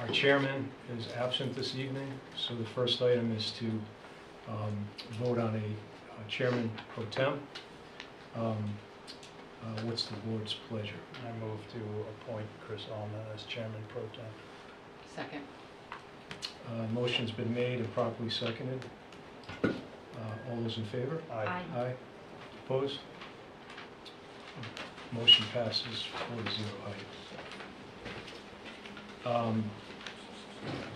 Our chairman is absent this evening, so the first item is to vote on a chairman pro tem. What's the board's pleasure? I move to appoint Chris Allman as chairman pro tem. Second. Motion's been made and properly seconded. All those in favor? Aye. Aye. Opposed? Motion passes 4-0.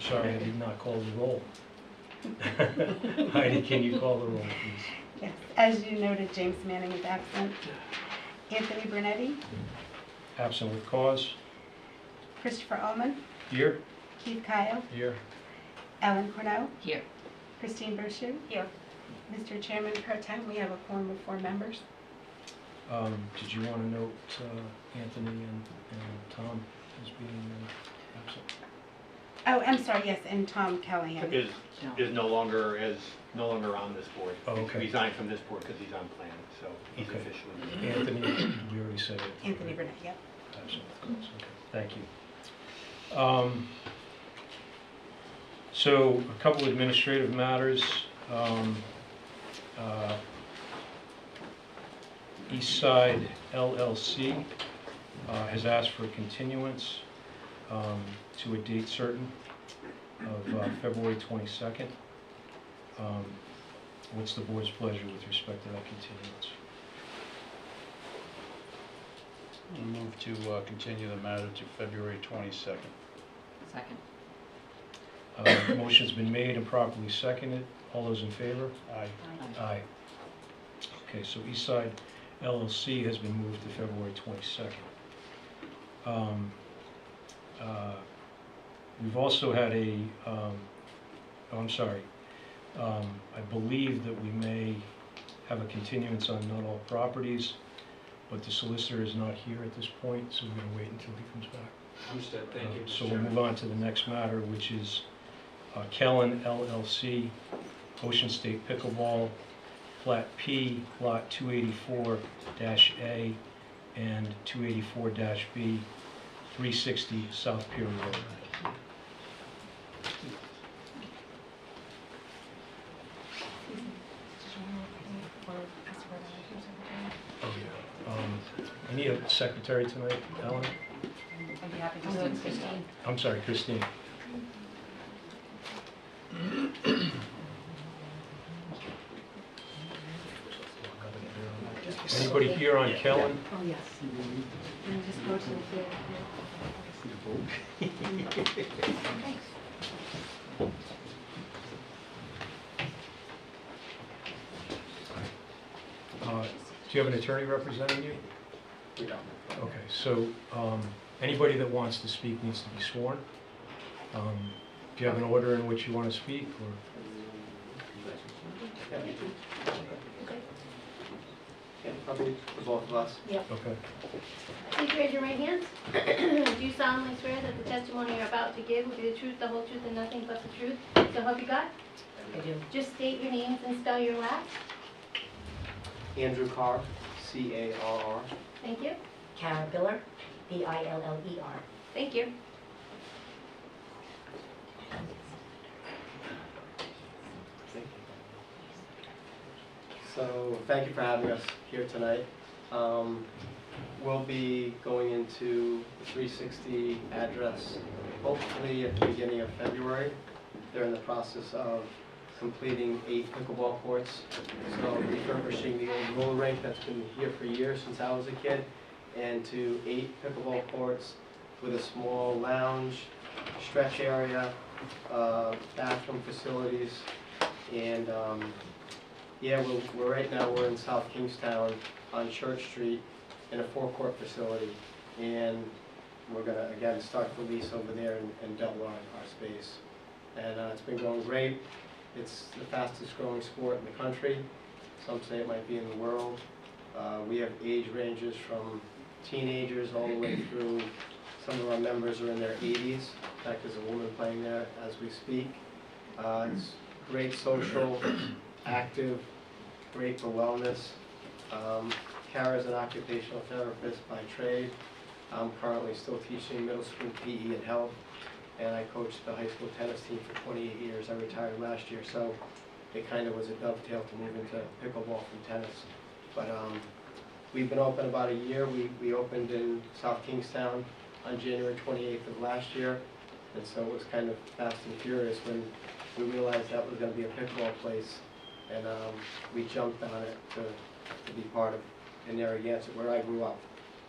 Sorry, I did not call the roll. Heidi, can you call the roll, please? Yes, as you noted, James Manning is absent. Anthony Bernetti, Absent with cause. Christopher Ullman, Here? Keith Kyle, Here. Ellen Cornell, Here. Christine Brochu. Here. Mr. Chairman Pro Tem, we have a quorum of 4 members. Did you want to note Anthony and Tom as being absent? Oh, I'm sorry, yes, and Tom Callahan. Is no longer on this board. Oh, okay. He resigned from this board because he's on plan, so he's Okay. officially. Anthony, we already said it. Anthony Bernetti, yep. Absent with cause. Okay, thank you. So a couple administrative matters. Eastside LLC has asked for a continuance to a date certain of February 22nd. What's the board's pleasure with respect to that continuance? I move to continue the matter to February 22nd. Second. Motion's been made and properly seconded. All those in favor? Aye. Aye. Okay, so Eastside LLC has been moved to February 22nd. We've also had I believe that we may have a continuance on Not All Properties, but the solicitor is not here at this point, so we're going to wait until he comes back. Understood, thank you. So we'll move on to the next matter, which is Kellen LLC, Ocean State Pickleball, Flat P, Lot 284-A and 284-B, 360 South Pier Road. Oh, yeah. I need a secretary tonight, Ellen? I'd be happy to do it, Christine. I'm sorry, Christine. Anybody here on Kellen? Oh, yes. And just go to the field. Do you have an attorney representing you? We don't. Okay, so anybody that wants to speak needs to be sworn. Do you have an order in which you want to speak, or? Yeah, probably for both of us. Yep. Okay. Please raise your right hands. Do you solemnly swear that the testimony you're about to give will be the truth, the whole truth, and nothing but the truth? So help you God? I do. Just state your names and spell your last. Andrew Carr, C-A-R-R. Thank you. Kara Biller, B-I-L-L-E-R. Thank you. So thank you for having us here tonight. We'll be going into the 360 address hopefully at the beginning of February. They're in the process of completing 8 pickleball courts. So refurbishing the old roller rink that's been here for years since I was a kid, and to 8 pickleball courts with a small lounge, stretch area, bathroom facilities, and yeah, we're right now we're in South Kingstown on Church Street in a 4-court facility, and we're gonna again start the lease over there and double our space. And it's been going great. It's the fastest growing sport in the country. Some say it might be in the world. We have age ranges from teenagers all the way through. Some of our members are in their 80s. In fact, there's a woman playing there as we speak. It's great social, active, great for wellness. Kara's an occupational therapist by trade. I'm currently still teaching middle school PE and health. and I coached the high school tennis team for 28 years. I retired last year, so it kind of was a dovetail to move into pickleball from tennis. But we've been open about a year. We opened in South Kingstown on January 28th of last year, and so it was kind of fast and furious when we realized that was going to be a pickleball place, and we jumped on it to be part of in Narragansett, where I grew up.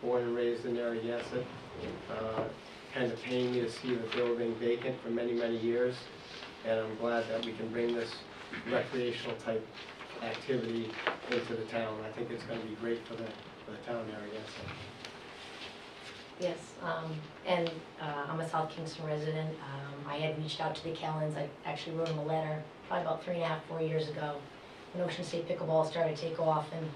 Born and raised in Narragansett. Kind of pained me to see the building vacant for many, many years, and I'm glad that we can bring this recreational type activity into the town. I think it's going to be great for the town of Narragansett. Yes, and I'm a South Kingston resident. I had reached out to the Kellens. I actually wrote them a letter probably about 3.5, 4 years ago when Ocean State Pickleball started to take off, and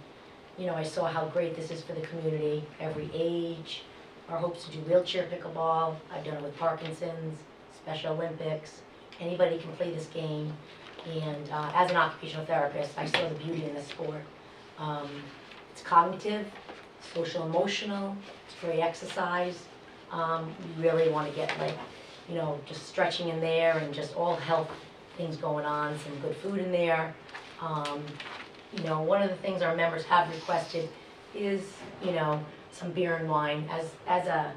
you know, I saw how great this is for the community, every age. Our hopes to do wheelchair pickleball. I've done it with Parkinson's, Special Olympics. Anybody can play this game. And as an occupational therapist, I saw the beauty in the sport. It's cognitive, social emotional, it's great exercise. We really want to get like, you know, just stretching in there and just all health things going on, some good food in there. You know, one of the things our members have requested is, you know, some beer and wine. As a,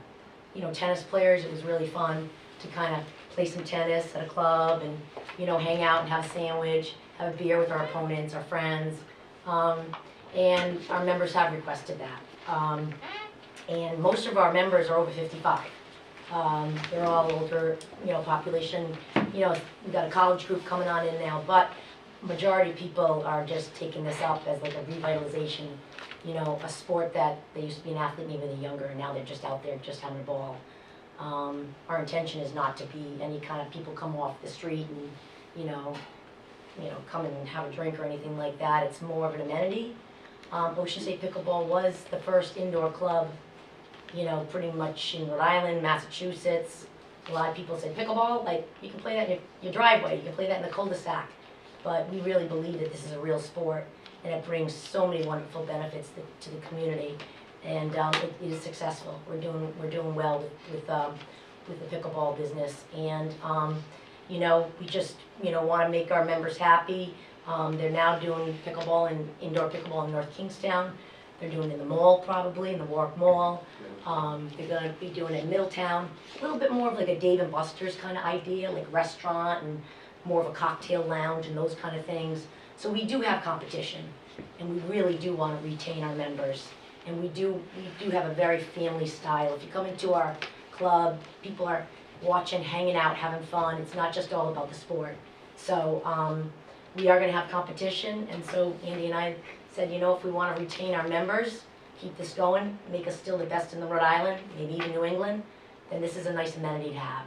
you know, tennis players, it was really fun to kind of play some tennis at a club and, you know, hang out and have a sandwich, have a beer with our opponents, our friends. And our members have requested that. And most of our members are over 55. They're all older, you know, population. You know, we've got a college group coming on in now, but majority of people are just taking this up as like a revitalization, you know, a sport that they used to be an athlete maybe when they're younger, and now they're just out there just having a ball. Our intention is not to be any kind of people come off the street and, you know, come and have a drink or anything like that. It's more of an amenity. Ocean State Pickleball was the first indoor club, you know, pretty much in Rhode Island, Massachusetts. A lot of people said pickleball, like you can play that in your driveway, you can play that in the cul-de-sac. But we really believe that this is a real sport, and it brings so many wonderful benefits to the community, and it is successful. We're doing well with the pickleball business, and you know, we just, you know, want to make our members happy. They're now doing pickleball and indoor pickleball in North Kingstown. They're doing it in the mall, probably in the Warwick Mall. They're going to be doing it in Middletown. A little bit more of like a Dave & Buster's kind of idea, like restaurant and more of a cocktail lounge and those kind of things. So we do have competition, and we really do want to retain our members. And we do have a very family style. If you come into our club, people are watching, hanging out, having fun. It's not just all about the sport. So we are going to have competition, and so Andy and I said, you know, if we want to retain our members, keep this going, make us still the best in the Rhode Island, maybe even New England, then this is a nice amenity to have.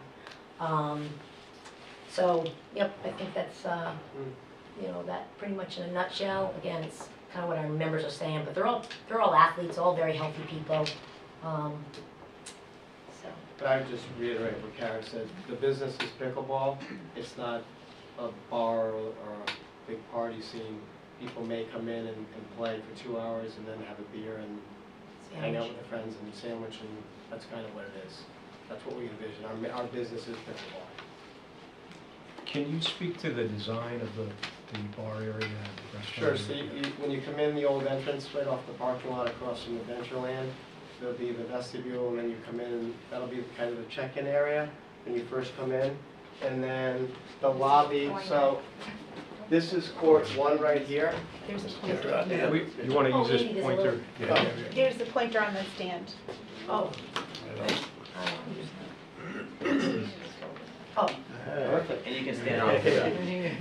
So, yep, I think that's, you know, that pretty much in a nutshell. Again, it's kind of what our members are saying, but they're all athletes, all very healthy people. So. But I would just reiterate what Karen said. The business is pickleball. It's not a bar or a big party scene. People may come in and play for 2 hours and then have a beer and hang out with their friends and sandwich, and that's kind of what it is. That's what we envision. Our business is pickleball. Can you speak to the design of the bar area and Sure. restaurant? So when you come in the old entrance right off the parking lot across from Adventureland, there'll be the vestibule, and then you come in, and that'll be kind of the check-in area when you first come in. And then the lobby, so this is court 1 right here. There's a pointer. You want to Oh, use this maybe there's a pointer? little- Yeah. Here's the pointer on the stand. Oh. Oh. Perfect. And you can stand off the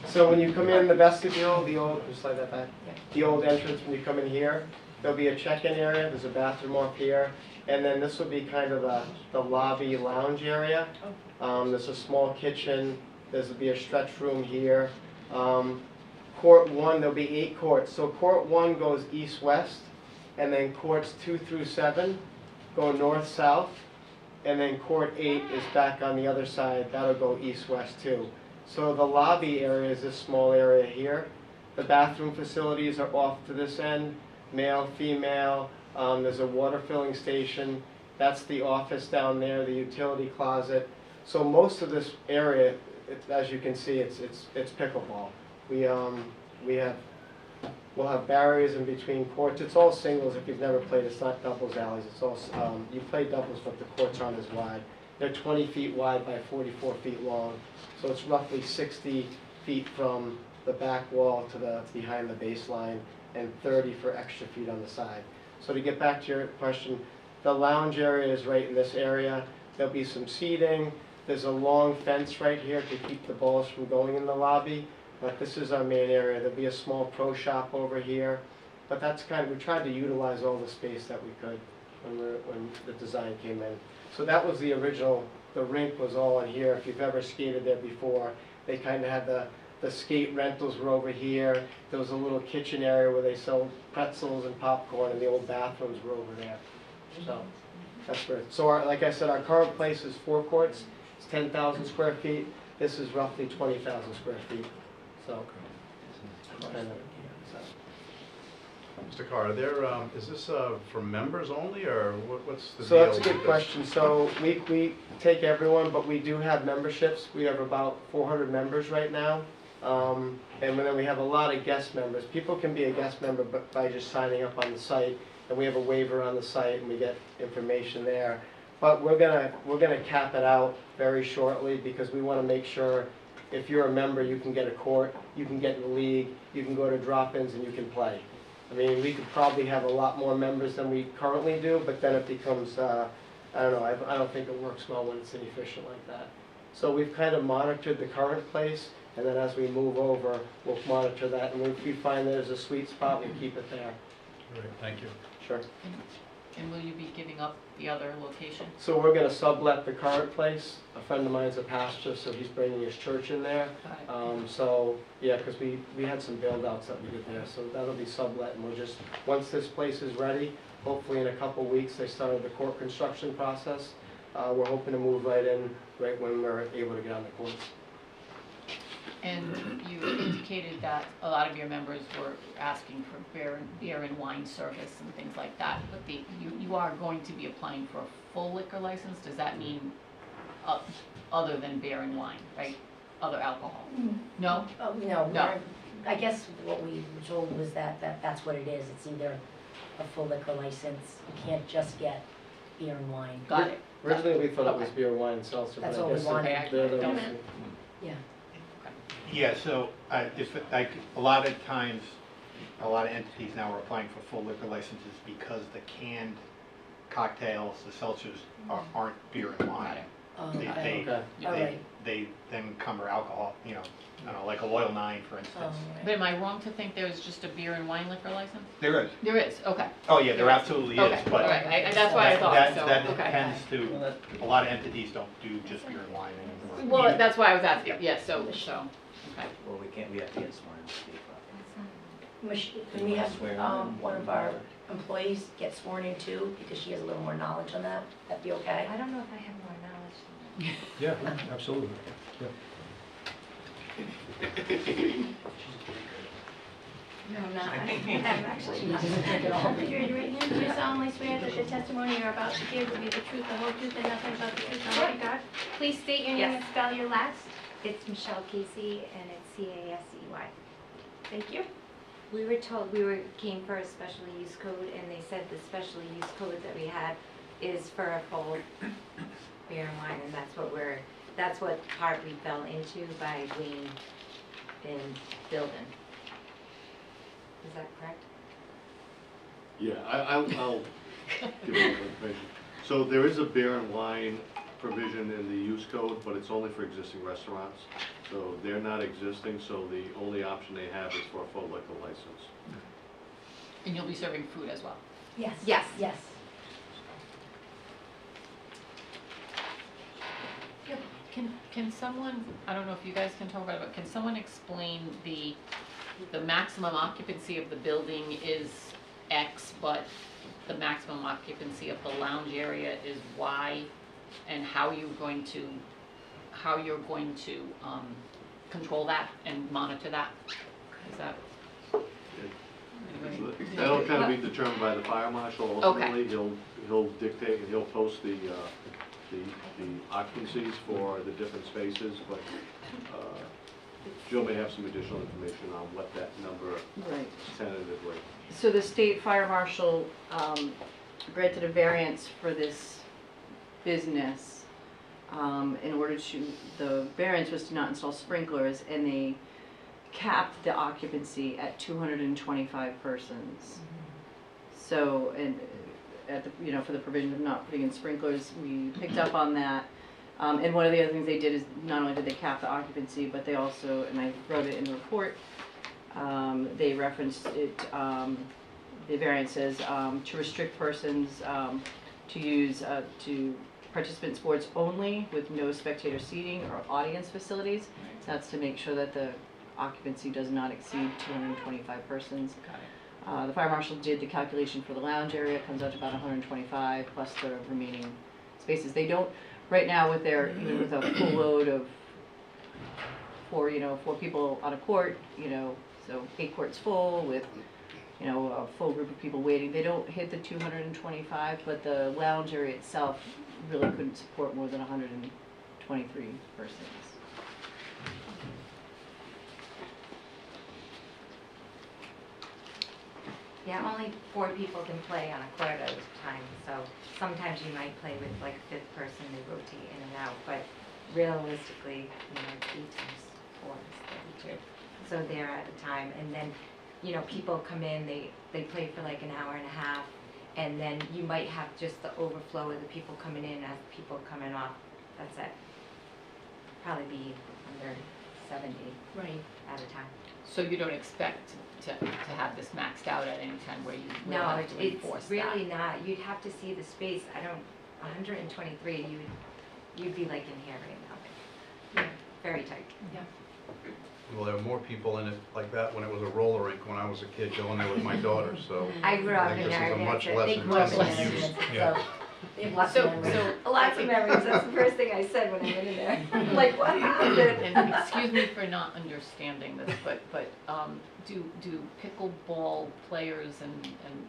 So when you come in the vestibule, the old, just slide that back, the old entrance, when you come in here, there'll be a check-in area, there's a bathroom up here, and then this will be kind of the lobby lounge area. There's a small kitchen, there'll be a stretch room here. Court 1, there'll be 8 courts. So court 1 goes east-west, and then courts 2 through 7 go north-south, and then court 8 is back on the other side, that'll go east-west too. So the lobby area is this small area here. The bathroom facilities are off to this end, male, female. There's a water filling station, That's the office down there, the utility closet. So most of this area, as you can see, it's pickleball. We'll have barriers in between courts. It's all singles. If you've never played, it's not doubles alleys. It's all you play doubles, but the courts aren't as wide. They're 20 feet wide by 44 feet long, so it's roughly 60 feet from the back wall to behind the baseline, and 30 for extra feet on the side. So to get back to your question, the lounge area is right in this area. There'll be some seating. There's a long fence right here to keep the balls from going in the lobby. But this is our main area. There'll be a small pro shop over here. But that's we tried to utilize all the space that we could when the design came in. So that was the original, the rink was all in here. If you've ever skated there before, they kind of had the skate rentals were over here. There was a little kitchen area where they sold pretzels and popcorn, and the old bathrooms were over there. So that's where, like I said, our current place is 4 courts. It's 10,000 square feet. This is roughly 20,000 square feet. So, Mr. Carr, is this for members only, or what's the deal? So that's a good with question. So we take everyone, but we do have memberships. We have about 400 members right now. And then we have a lot of guest members. People can be a guest member by just signing up on the site, and we have a waiver on the site, and we get information there. But we're gonna cap it out very shortly, because we want to make sure if you're a member, you can get a court, you can get in the league, you can go to drop-ins, and you can play. I mean, we could probably have a lot more members than we currently do, but then it becomes, I don't know, I don't think it works well when it's inefficient like that. So we've kind of monitored the current place, and then as we move over, we'll monitor that, and if we find there's a sweet spot, we'll keep it there. All right, thank you. Sure. And will you be giving up the other location? So we're gonna sublet the current place. A friend of mine's a pastor, so he's bringing his church in there. So, yeah, because we had some build-outs that we did there, so that'll be sublet, and we'll just, once this place is ready, hopefully in a couple weeks, they started the court construction process. We're hoping to move right in, right when we're able to get on the courts. And you indicated that a lot of your members were asking for beer and wine service and things like that, but you are going to be applying for a full liquor license. Does that mean other than beer and wine, right? Other alcohol? No? No. I guess what we were told was that's what it is. It's either a full liquor license. You can't just get beer and wine. Got it. Originally, we thought it was beer, wine, and seltzer, but That's I what we guess wanted. they're the Don't- ones. Yeah. Yeah, so a lot of times, a lot of entities now are applying for full liquor licenses because the canned cocktails, the seltzers, aren't beer and wine. Oh, They, okay. Okay. All right. they then cover alcohol, I don't know, like a Loyal 9, for Oh, instance. But am I wrong to think there's just a beer and wine liquor license? There is. There is, okay. Oh, yeah, there absolutely is, Okay, all but right, that's why I thought, so, that okay. tends to, a lot of entities don't do just beer and wine anymore. Well, Even- that's why I was asking, yes, so, okay. Well, we have to get sworn in to speak. Can we have one of our employees get sworn in too, because she has a little more knowledge on that? That'd be okay? I don't know if I have more knowledge than Yeah, absolutely. Yeah. that. No, I'm not. I'm actually not. She doesn't drink at all. Raise your right hand. Do you solemnly swear that the testimony you're about to give will be the truth, the whole truth, and nothing but the truth, so help you God? Please state your name Yes. and spell your last. It's Michelle Casey, and it's C-A-S-E-Y. Thank you. We were told, came for a special use code, and they said the special use code that we had is for a full beer and wine, and that's what part we fell into by being in building. Is that correct? Yeah, I'll give you more information. So there is a beer and wine provision in the use code, but it's only for existing restaurants. So they're not existing, so the only option they have is for a full liquor license. And you'll be serving food as well? Yes. Yes. Yes. Can someone, I don't know if you guys can talk about it, but can someone explain the maximum occupancy of the building is X, but the maximum occupancy of the lounge area is Y, and how you're going to control that and monitor that? Is that That'll kind of be determined by the fire marshal. Ultimately, he'll dictate and he'll post the occupancies for the different spaces, but Jill may have some additional information on what that number Right. tentatively. So the state fire marshal granted a variance for this business in order to, the variance was to not install sprinklers, and they capped the occupancy at 225 persons. So, and at the, you know, for the provision of not putting in sprinklers, we picked up on that. And one of the other things they did is not only did they cap the occupancy, but they also, and I wrote it in the report, they referenced it, the variance says to restrict persons to use to participant sports only with no spectator seating or audience facilities. So that's to make sure that the occupancy does not exceed 225 persons. The fire marshal did the calculation for the lounge area. It comes out to about 125 plus the remaining spaces. They don't, right now with their, even with a full load of four people on a court, so 8 courts full with, a full group of people waiting, they don't hit the 225, but the lounge area itself really couldn't support more than 123 persons. Yeah, only 4 people can play on a court at a time, so sometimes you might play with like a 5th person, they rotate in and out, but realistically, 8 times 4 is 32. So they're at a time, and then, people come in, they play for like an hour and a half, and then you might have just the overflow of the people coming in as people coming off. That's it. Probably be under 70 at a time. So you don't expect to have this maxed out at any time where you will No, have to enforce it's that? really not. You'd have to see the space. 123, you'd be like in here right now. Very tight. Yeah. Well, there were more people in it like that when it was a roller rink when I was a kid going there with my daughter, so. I grew up I in think this is a much Narragansett. less They grew up in intensive use. Narragansett, Yeah. so they have lots So, of memories. so Lots of memories. That's the first thing I said when I went in there. Like, what happened? and excuse me for not understanding this, but do pickleball players and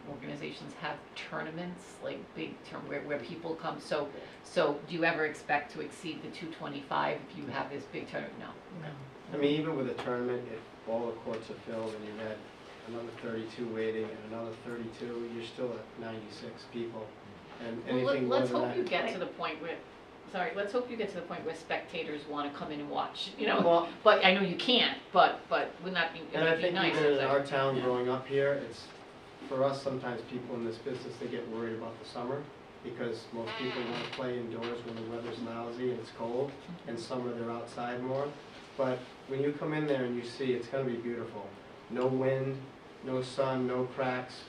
organizations have tournaments, like big where people come? So do you ever expect to exceed the 225 if you have this big tournament? No. I mean, even with a tournament, if all the courts are filled and you had another 32 waiting and another 32, you're still at 96 people. And anything more Let's than hope that. you get to the point where, let's hope you get to the point where spectators want to come in and watch, Well, but I know you can't, but wouldn't that be, and I it'd be think nice even if in that- our town growing up here, it's, for us, sometimes people in this business, they get worried about the summer because most people want to play indoors when the weather's lousy and it's cold, and summer they're outside more. But when you come in there and you see, it's going to be beautiful. No wind, no sun, no cracks,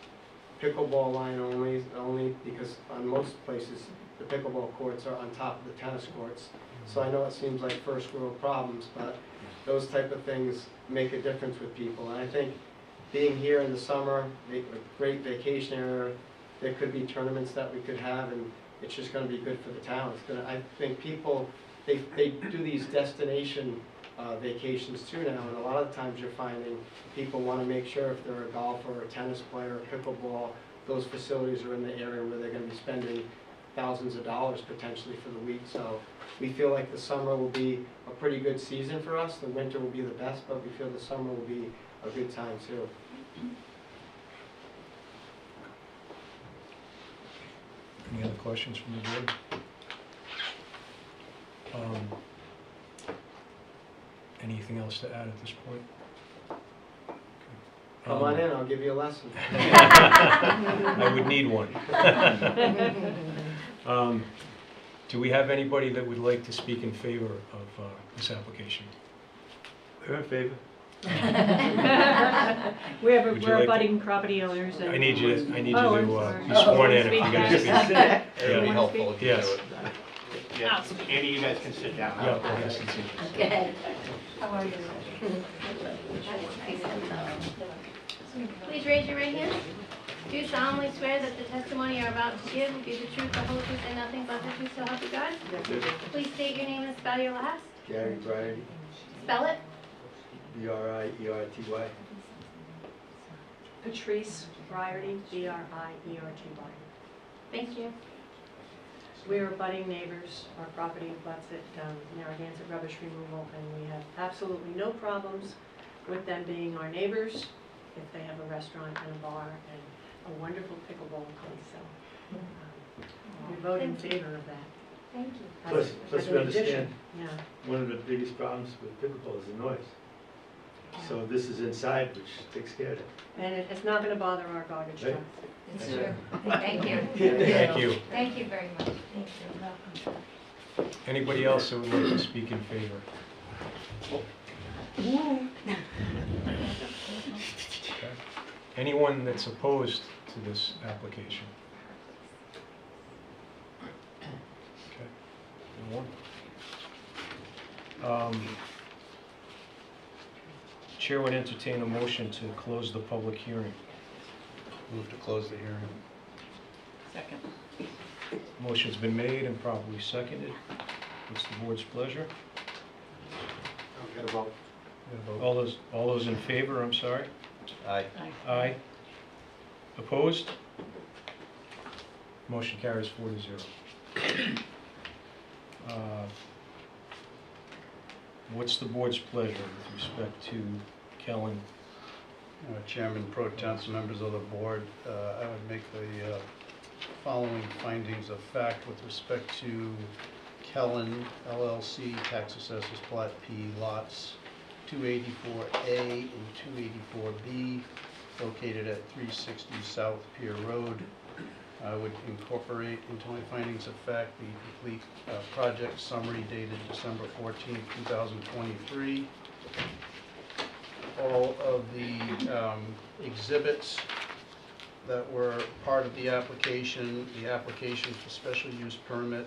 pickleball line only because on most places, the pickleball courts are on top of the tennis courts. So I know it seems like first world problems, but those type of things make a difference with people. And I think being here in the summer, a great vacation area, there could be tournaments that we could have, and it's just going to be good for the town. I think people, they do these destination vacations too now, and a lot of times you're finding people want to make sure if they're a golfer or a tennis player or pickleball, those facilities are in the area where they're going to be spending thousands of dollars potentially for the week. So we feel like the summer will be a pretty good season for us. The winter will be the best, but we feel the summer will be a good time too. Any other questions from the board? Anything else to add at this point? Come on in, I'll give you a lesson. I would need one. Do we have anybody that would like to speak in favor of this application? We're in favor. Would you We're like abutting property owners. I need you to Oh, I'm be sorry. sworn in if you're going to speak. It would be Yeah. helpful if you do Yes. it. Yeah, Andy, you guys can sit down. Yeah, well, yes, it's- Go ahead. How are you? Please raise your right hand. Do you solemnly swear that the testimony you're about to give will be the truth, the whole truth, and nothing but the truth, so help you God? Please state your name and spell your last. Gary Brady, Spell it. B-R-I-E-R-T-Y. Patrice Briarty, B-R-I-E-R-T-Y. Thank you. We're abutting neighbors. Our property abuts at Narragansett Rubbish Removal, and we have absolutely no problems with them being our neighbors if they have a restaurant and a bar and a wonderful pickleball place. So we vote in favor of that. Thank you. Plus As we an addition. understand, Yeah. one of the biggest problems with pickleball is the noise. So this is inside, which takes care of it. And it's not going to bother our garbage Right. truck. It's true. Thank you. Thank you. Thank you very much. Thank you. Anybody else that would like to speak in favor? Okay. Anyone that's opposed to this application? Okay. No one? Chair would entertain a motion to close the public hearing. Move to close the hearing. Second. Motion's been made and properly seconded. What's the board's pleasure? Got a vote. All those in favor, I'm sorry? Aye. Aye. Opposed? Motion carries 4-0. What's the board's pleasure with respect to Kellen? Chairman, Pro Temps, members of the board, I would make the following findings of fact with respect to Kellen LLC, Tax Assessors Plat P, lots 284A and 284B, located at 360 South Pier Road. I would incorporate into my findings of fact the complete project summary dated December 14, 2023. All of the exhibits that were part of the application for special use permit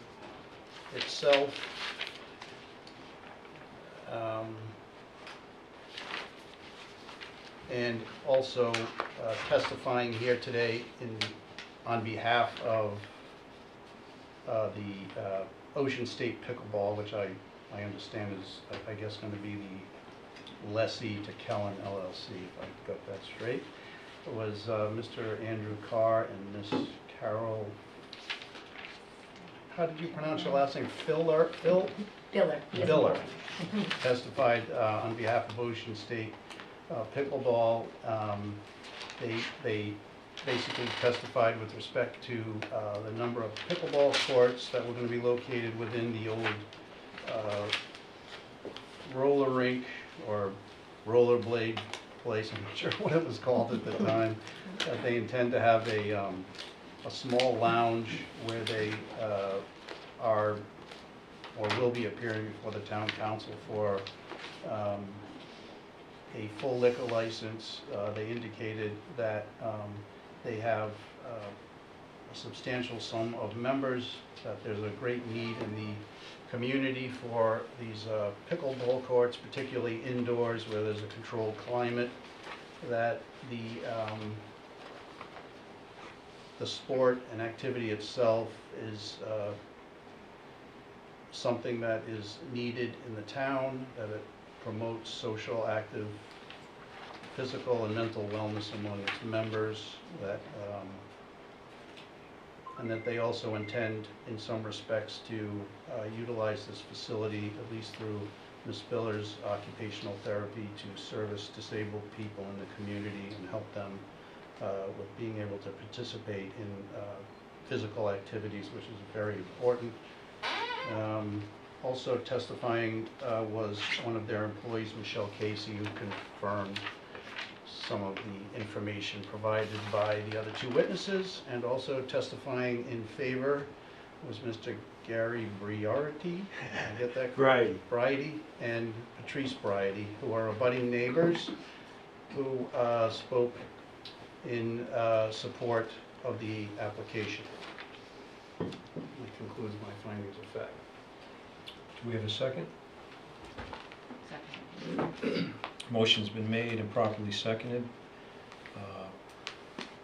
itself, and also testifying here today on behalf of the Ocean State Pickleball, which I understand is, I guess, going to be the lessee to Kellen LLC, if I got that straight. It was Mr. Andrew Carr and Miss Carol, how did you pronounce your last name? Filler? Biller. Biller testified on behalf of Ocean State Pickleball. They basically testified with respect to the number of pickleball courts that were going to be located within the old roller rink or rollerblade place, I'm not sure what it was called at the time. They intend to have a small lounge where they are or will be appearing before the town council for a full liquor license. They indicated that they have a substantial sum of members, that there's a great need in the community for these pickleball courts, particularly indoors where there's a controlled climate, that the sport and activity itself is something that is needed in the town, that it promotes social, active, physical and mental wellness among its members, that and that they also intend, in some respects, to utilize this facility, at least through Ms. Biller's occupational therapy, to service disabled people in the community and help them with being able to participate in physical activities, which is very important. Also testifying was one of their employees, Michelle Casey, who confirmed some of the information provided by the other two witnesses, and also testifying in favor was Mr. Gary Briarty, did I get that correct? Briarty and Patrice Briarty, who are abutting neighbors, who spoke in support of the application. That concludes my findings of fact. Do we have a second? Second. Motion's been made and properly seconded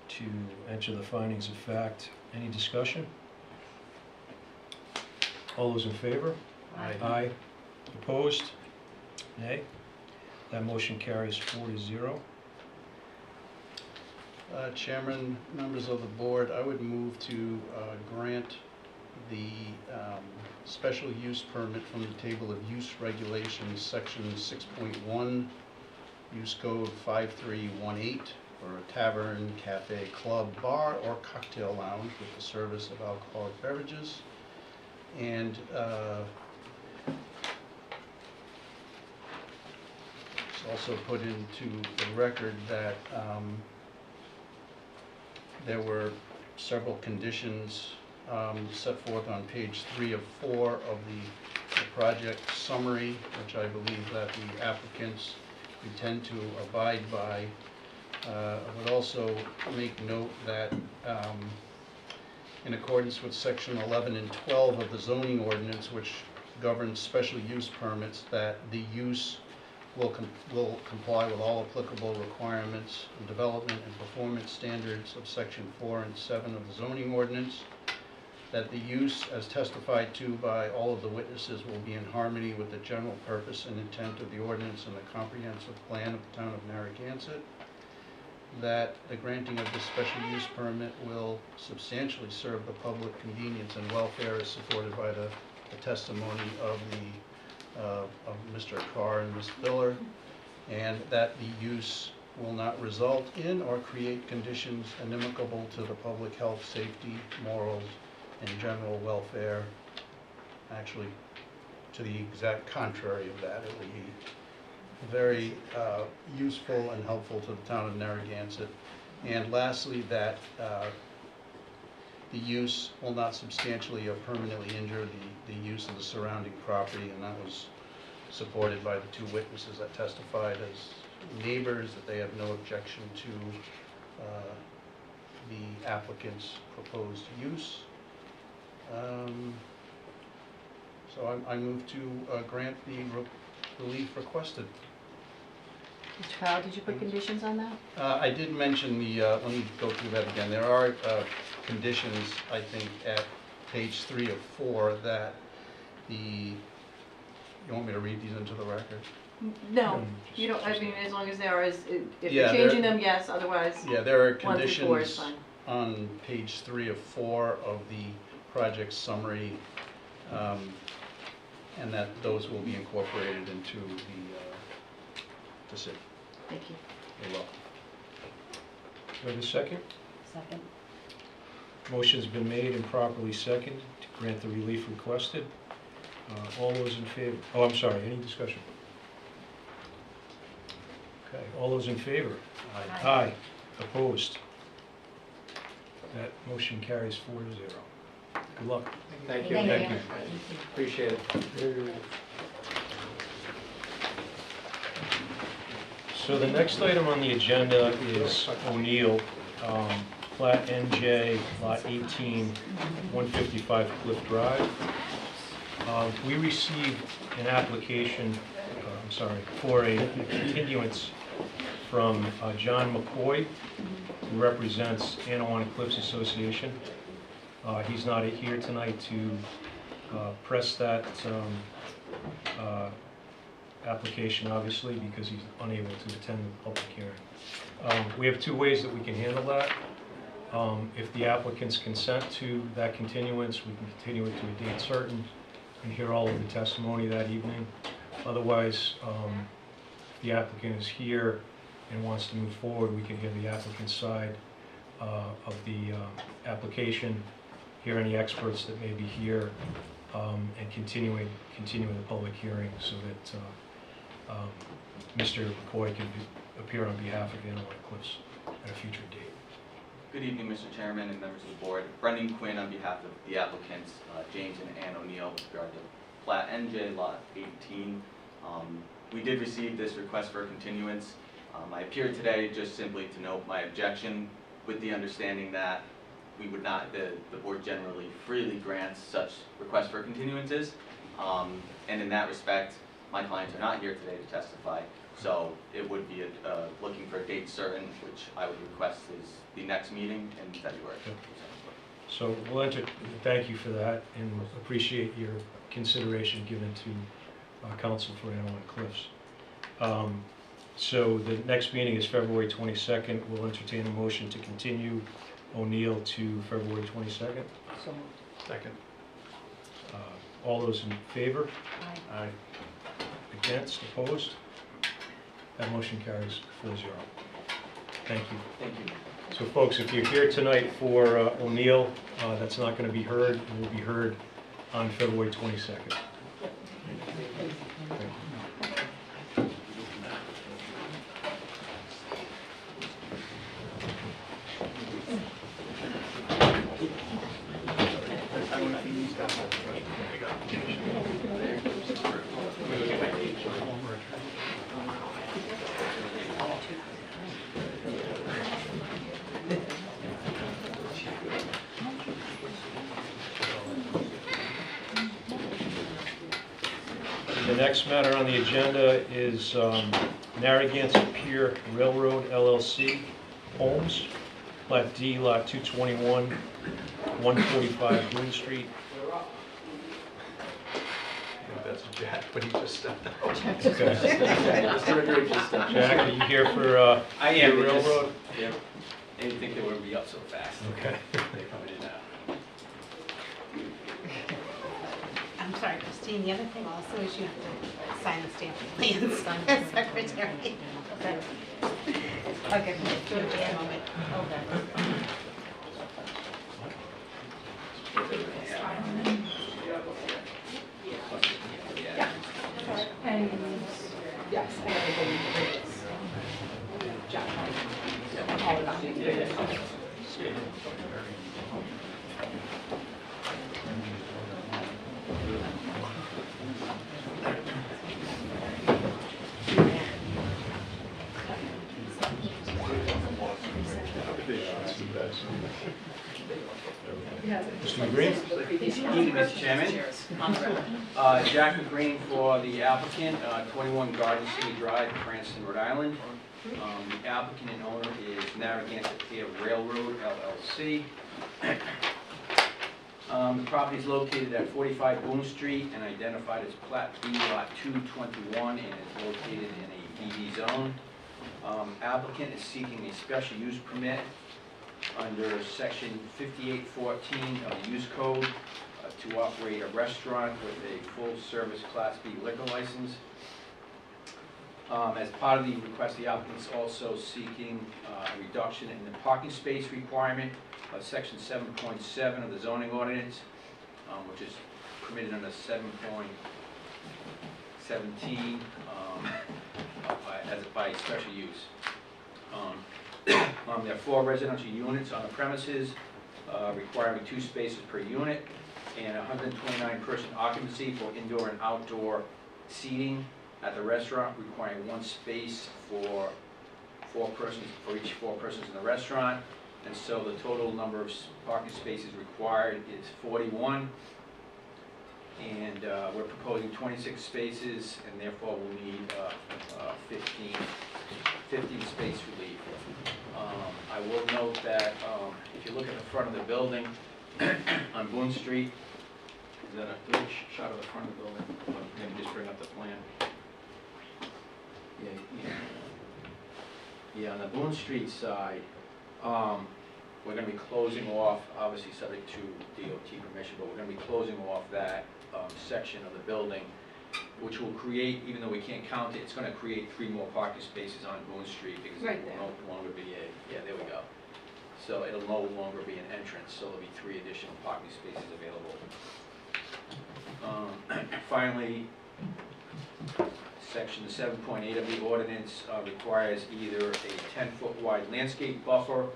to enter the findings of fact. Any discussion? All those in favor? Aye. Aye. Opposed? Nay. That motion carries 4-0. Chairman, members of the board, I would move to grant the special use permit from the table of use regulations, section 6.1, use code 5318, for a tavern, cafe, club, bar, or cocktail lounge with the service of alcoholic beverages. And it's also put into the record that there were several conditions set forth on page 3 of 4 of the project summary, which I believe that the applicants intend to abide by. I would also make note that in accordance with section 11 and 12 of the zoning ordinance, which governs special use permits, that the use will comply with all applicable requirements and development and performance standards of section 4 and 7 of the zoning ordinance, that the use as testified to by all of the witnesses will be in harmony with the general purpose and intent of the ordinance and the comprehensive plan of the town of Narragansett, that the granting of this special use permit will substantially serve the public convenience and welfare as supported by the testimony of Mr. Carr and Ms. Filler, and that the use will not result in or create conditions inimical to the public health, safety, morals, and general welfare. Actually, to the exact contrary of that, it will be very useful and helpful to the town of Narragansett. And lastly, that the use will not substantially or permanently injure the use of the surrounding property, and that was supported by the two witnesses that testified as neighbors, that they have no objection to the applicant's proposed use. So I move to grant the relief requested. Mr. Farrell, did you put conditions on that? I did mention the, let me go through that again. There are conditions, I think, at page 3 of 4 that you want me to read these into the record? No, you don't, I mean, as long as there is, if Yeah, you're changing them, yes, otherwise. Yeah, there are 1 through 4 is conditions fine. on page 3 of 4 of the project summary, and that those will be incorporated into the decision. Thank you. You're welcome. Do I have a second? Second. Motion's been made and properly seconded to grant the relief requested. All those in favor? Oh, I'm sorry, any discussion? Okay, all those in favor? Aye. Aye. Opposed? That motion carries 4-0. Good luck. Thank you. Thank you. Appreciate it. So the next item on the agenda is O'Neill, Plat NJ, Lot 18, 155 Cliff Drive. We received an application, for a continuance from John McCoy, who represents Anawan Cliffs Association. He's not here tonight to press that application, obviously, because he's unable to attend the public hearing. We have two ways that we can handle that. If the applicants consent to that continuance, we can continue it to a date certain and hear all of the testimony that evening. Otherwise, if the applicant is here and wants to move forward, we can hear the applicant's side of the application, hear any experts that may be here, and continuing the public hearing so that Mr. McCoy can appear on behalf of Anawan Cliffs at a future date. Good evening, Mr. Chairman and members of the board. Brendan Quinn on behalf of the applicants, James and Ann O'Neill, with regard to Plat NJ Lot 18. We did receive this request for a continuance. I appeared today just simply to note my objection, with the understanding that we would not, the board generally freely grants such requests for continuances. And in that respect, my clients are not here today to testify. So it would be looking for a date certain, which I would request is the next meeting in February. So we'll thank you for that and appreciate your consideration given to counsel for Anawan Cliffs. So the next meeting is February 22nd. We'll entertain a motion to continue O'Neill to February 22nd. Second. All those in favor? Aye. Against? Opposed? That motion carries 4-0. Thank you. Thank you. So folks, if you're here tonight for O'Neill, that's not going to be heard. It will be heard on February 22nd. The next matter on the agenda is Narragansett Pier Railroad LLC, Holmes, Plat D, Lot 221, 145 Boone Street. That's Jack, but he just stepped out. Okay. Jack, are you here for I am. Pier Railroad? Yep. I didn't think they would be up so fast. Okay. They probably did not. I'm sorry, Christine, the other thing also is you have to sign the stamp plans as secretary. Okay, do it just a moment. And, yes, I gotta go read this. Jack, all the documents. Mr. McGreen? Evening, Mr. Chairman. Jack McGreen for the applicant, 21 Garden City Drive, Cranston, Rhode Island. The applicant and owner is Narragansett Pier Railroad LLC. The property is located at 45 Boone Street and identified as Plat B, Lot 221, and is located in a BD zone. Applicant is seeking a special use permit under section 5814 of the use code to operate a restaurant with a full-service Class B liquor license. As part of the request, the applicant is also seeking a reduction in the parking space requirement of section 7.7 of the zoning ordinance, which is permitted under 7.17 as by special use. There are 4 residential units on the premises, requiring 2 spaces per unit, and 129 person occupancy for indoor and outdoor seating at the restaurant, requiring 1 space for 4 persons, for each 4 persons in the restaurant. And so the total number of parking spaces required is 41. And we're proposing 26 spaces, and therefore we'll need 15 space relief. I will note that if you look at the front of the building on Boone Street, is that a good shot of the front of the building? Maybe just bring up the plan. Yeah, on the Boone Street side, we're going to be closing off, obviously subject to DOT permission, but we're going to be closing off that section of the building, which will create, even though we can't count it, it's going to create 3 more parking spaces on Boone Street because it will no longer be a, there we go. So it'll no longer be an entrance, so there'll be 3 additional parking spaces available. Finally, section 7.8 of the ordinance requires either a 10-foot wide landscape buffer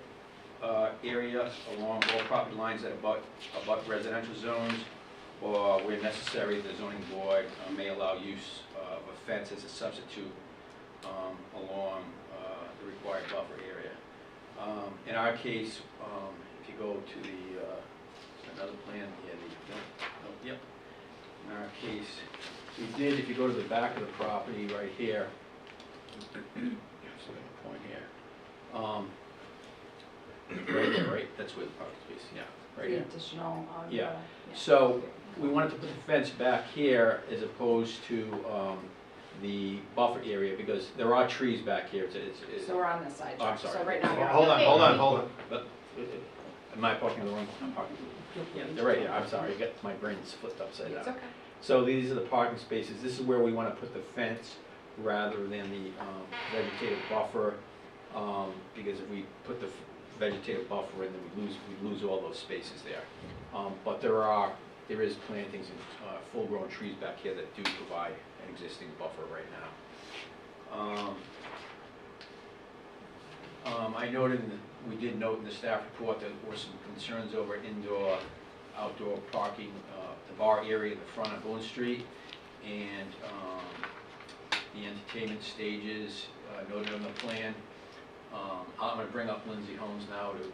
area along all property lines that abut residential zones, or where necessary, the zoning board may allow use of a fence as a substitute along the required buffer area. In our case, if you go to the another plan, yep. In our case, we did, if you go to the back of the property right here, point here, right, that's where the parking space, right here. Additional. So we wanted to put the fence back here as opposed to the buffer area, because there are trees back here. So we're on this side. Oh, I'm sorry. So right now you're. Hold on. But, am I parking in the wrong? I'm parking. Yeah, they're right here. I'm sorry. I got my brain's flipped upside down. It's okay. So these are the parking spaces. This is where we want to put the fence rather than the vegetative buffer, because if we put the vegetative buffer in, then we lose all those spaces there. But there is plantings and full-grown trees back here that do provide an existing buffer right now. I noted, we did note in the staff report that there were some concerns over indoor, outdoor parking, the bar area in the front of Boone Street, and the entertainment stages noted on the plan. I'm going to bring up Lindsay Holmes now to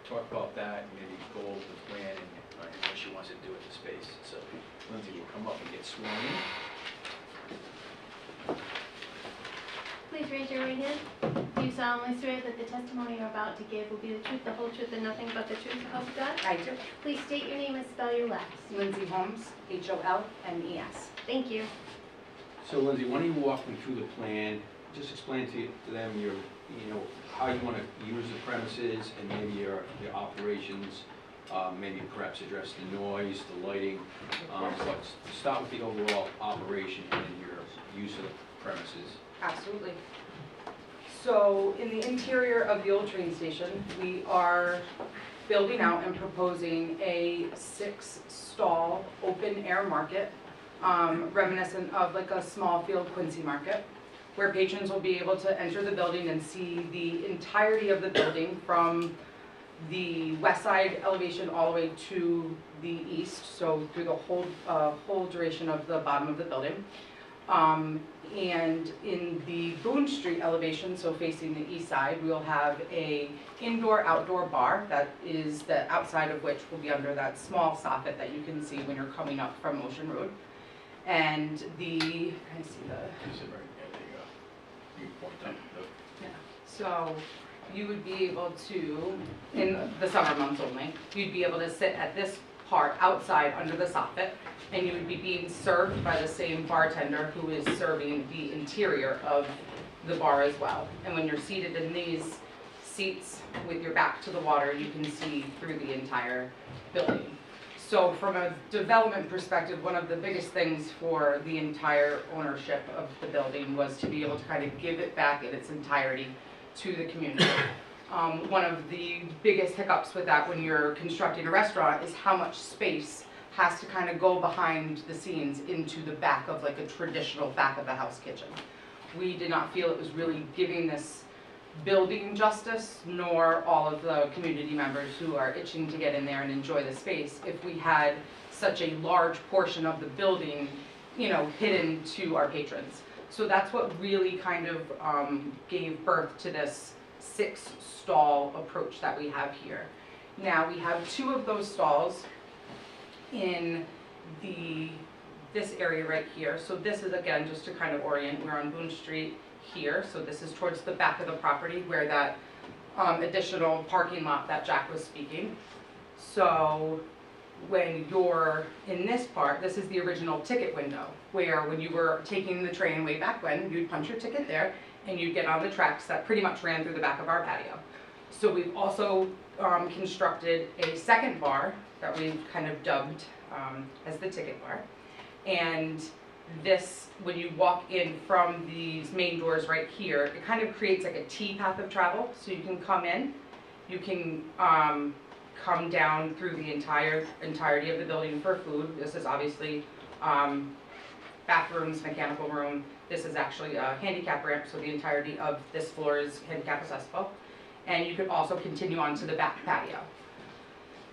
talk about that and maybe go over the plan and what she wants to do with the space. So Lindsay will come up and get sworn in. Please raise your right hand. Do you solemnly swear that the testimony you're about to give will be the truth, the whole truth, and nothing but the truth, so help you God? I do. Please state your name and spell your last. Lindsay Holmes, Holmes. Thank you. So Lindsay, why don't you walk them through the plan, just explain to them how you want to use the premises and maybe your operations, maybe perhaps address the noise, the lighting, but start with the overall operation and your use of the premises. Absolutely. So in the interior of the old train station, we are building out and proposing a 6-stall open-air market, reminiscent of like a small field Quincy market, where patrons will be able to enter the building and see the entirety of the building from the west side elevation all the way to the east, so through the whole duration of the bottom of the building. And in the Boone Street elevation, so facing the east side, we'll have a indoor-outdoor bar that is the outside of which will be under that small soffit that you can see when you're coming up from Ocean Road. And so you would be able to, in the summer months only, you'd be able to sit at this part outside under the soffit, and you would be being served by the same bartender who is serving the interior of the bar as well. And when you're seated in these seats with your back to the water, you can see through the entire building. So from a development perspective, one of the biggest things for the entire ownership of the building was to be able to kind of give it back in its entirety to the community. One of the biggest hiccups with that when you're constructing a restaurant is how much space has to kind of go behind the scenes into the back of like a traditional back of the house kitchen. We did not feel it was really giving this building justice, nor all of the community members who are itching to get in there and enjoy the space, if we had such a large portion of the building, hidden to our patrons. So that's what really kind of gave birth to this 6-stall approach that we have here. Now we have 2 of those stalls in this area right here. So this is, again, just to kind of orient, we're on Boone Street here. So this is towards the back of the property where that additional parking lot that Jack was speaking. So when you're in this part, this is the original ticket window, where when you were taking the train way back when, you'd punch your ticket there and you'd get on the tracks that pretty much ran through the back of our patio. So we've also constructed a second bar that we've kind of dubbed as the ticket bar. And this, when you walk in from these main doors right here, it kind of creates like a T path of travel. So you can come in, you can come down through the entirety of the building for food. This is obviously bathrooms, mechanical room. This is actually a handicap ramp, so the entirety of this floor is handicap accessible. And you could also continue on to the back patio.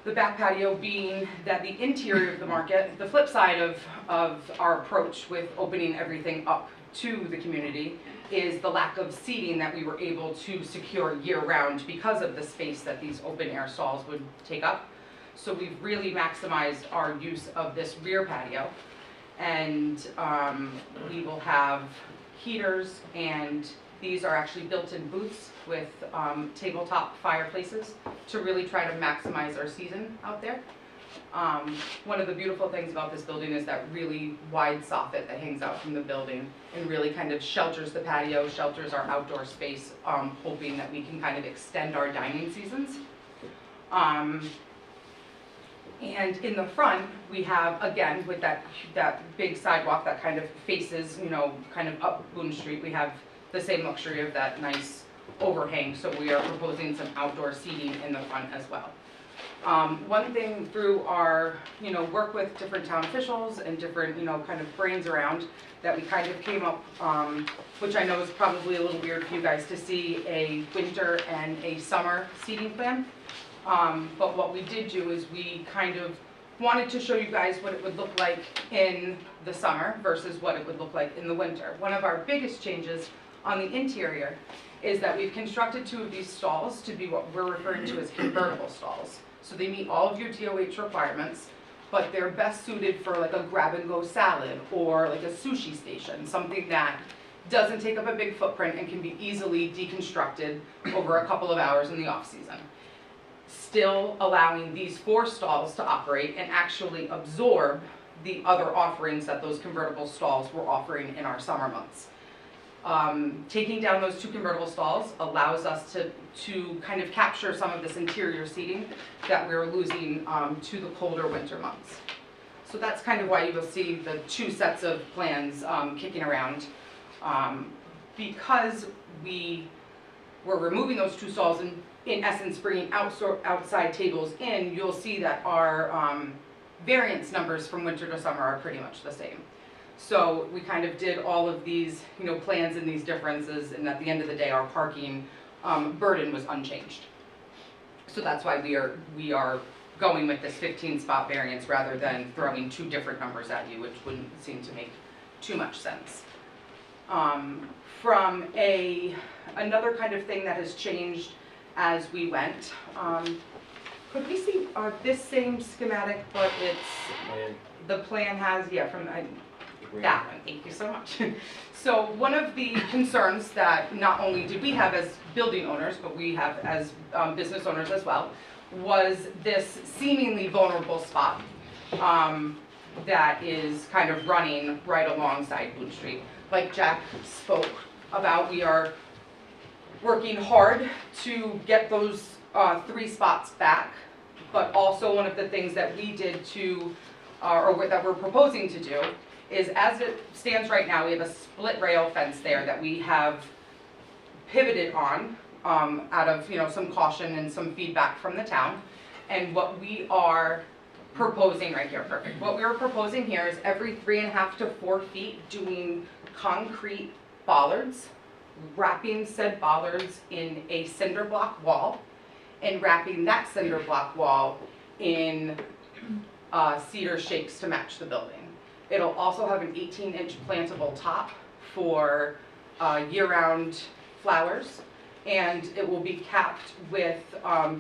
The back patio being that the interior of the market, the flip side of our approach with opening everything up to the community is the lack of seating that we were able to secure year-round because of the space that these open-air stalls would take up. So we've really maximized our use of this rear patio, and we will have heaters, and these are actually built-in booths with tabletop fireplaces to really try to maximize our season out there. One of the beautiful things about this building is that really wide soffit that hangs out from the building and really kind of shelters the patio, shelters our outdoor space, hoping that we can kind of extend our dining seasons. And in the front, we have, again, with that big sidewalk that kind of faces, you know, kind of up Boone Street, we have the same luxury of that nice overhang, so we are proposing some outdoor seating in the front as well. One thing through our, you know, work with different town officials and different, you know, kind of brains around that we kind of came up, which I know is probably a little weird for you guys to see a winter and a summer seating plan. But what we did do is we kind of wanted to show you guys what it would look like in the summer versus what it would look like in the winter. One of our biggest changes on the interior is that we've constructed 2 of these stalls to be what we're referring to as convertible stalls. So they meet all of your DOH requirements, but they're best suited for like a grab-and-go salad or like a sushi station, something that doesn't take up a big footprint and can be easily deconstructed over a couple of hours in the off-season. Still allowing these 4 stalls to operate and actually absorb the other offerings that those convertible stalls were offering in our summer months. Taking down those 2 convertible stalls allows us to kind of capture some of this interior seating that we're losing to the colder winter months. So that's kind of why you will see the 2 sets of plans kicking around. Because we were removing those 2 stalls and in essence bringing outside tables in, you'll see that our variance numbers from winter to summer are pretty much the same. So we kind of did all of these, you know, plans and these differences, and at the end of the day, our parking burden was unchanged. So that's why we are going with this 15-spot variance rather than throwing 2 different numbers at you, which wouldn't seem to make too much sense. From another kind of thing that has changed as we went, could we see this same schematic, but it's, the plan has, yeah, from that one, thank you so much. So one of the concerns that not only did we have as building owners, but we have as business owners as well, was this seemingly vulnerable spot that is kind of running right alongside Boone Street. Like Jack spoke about, we are working hard to get those 3 spots back, but also one of the things that we did to, or that we're proposing to do, is as it stands right now, we have a split rail fence there that we have pivoted on out of, you know, some caution and some feedback from the town. And what we are proposing right here, perfect. What we are proposing here is every 3.5 to 4 feet doing concrete bollards, wrapping said bollards in a cinder block wall, and wrapping that cinder block wall in cedar shakes to match the building. It'll also have an 18-inch plantable top for year-round flowers, and it will be capped with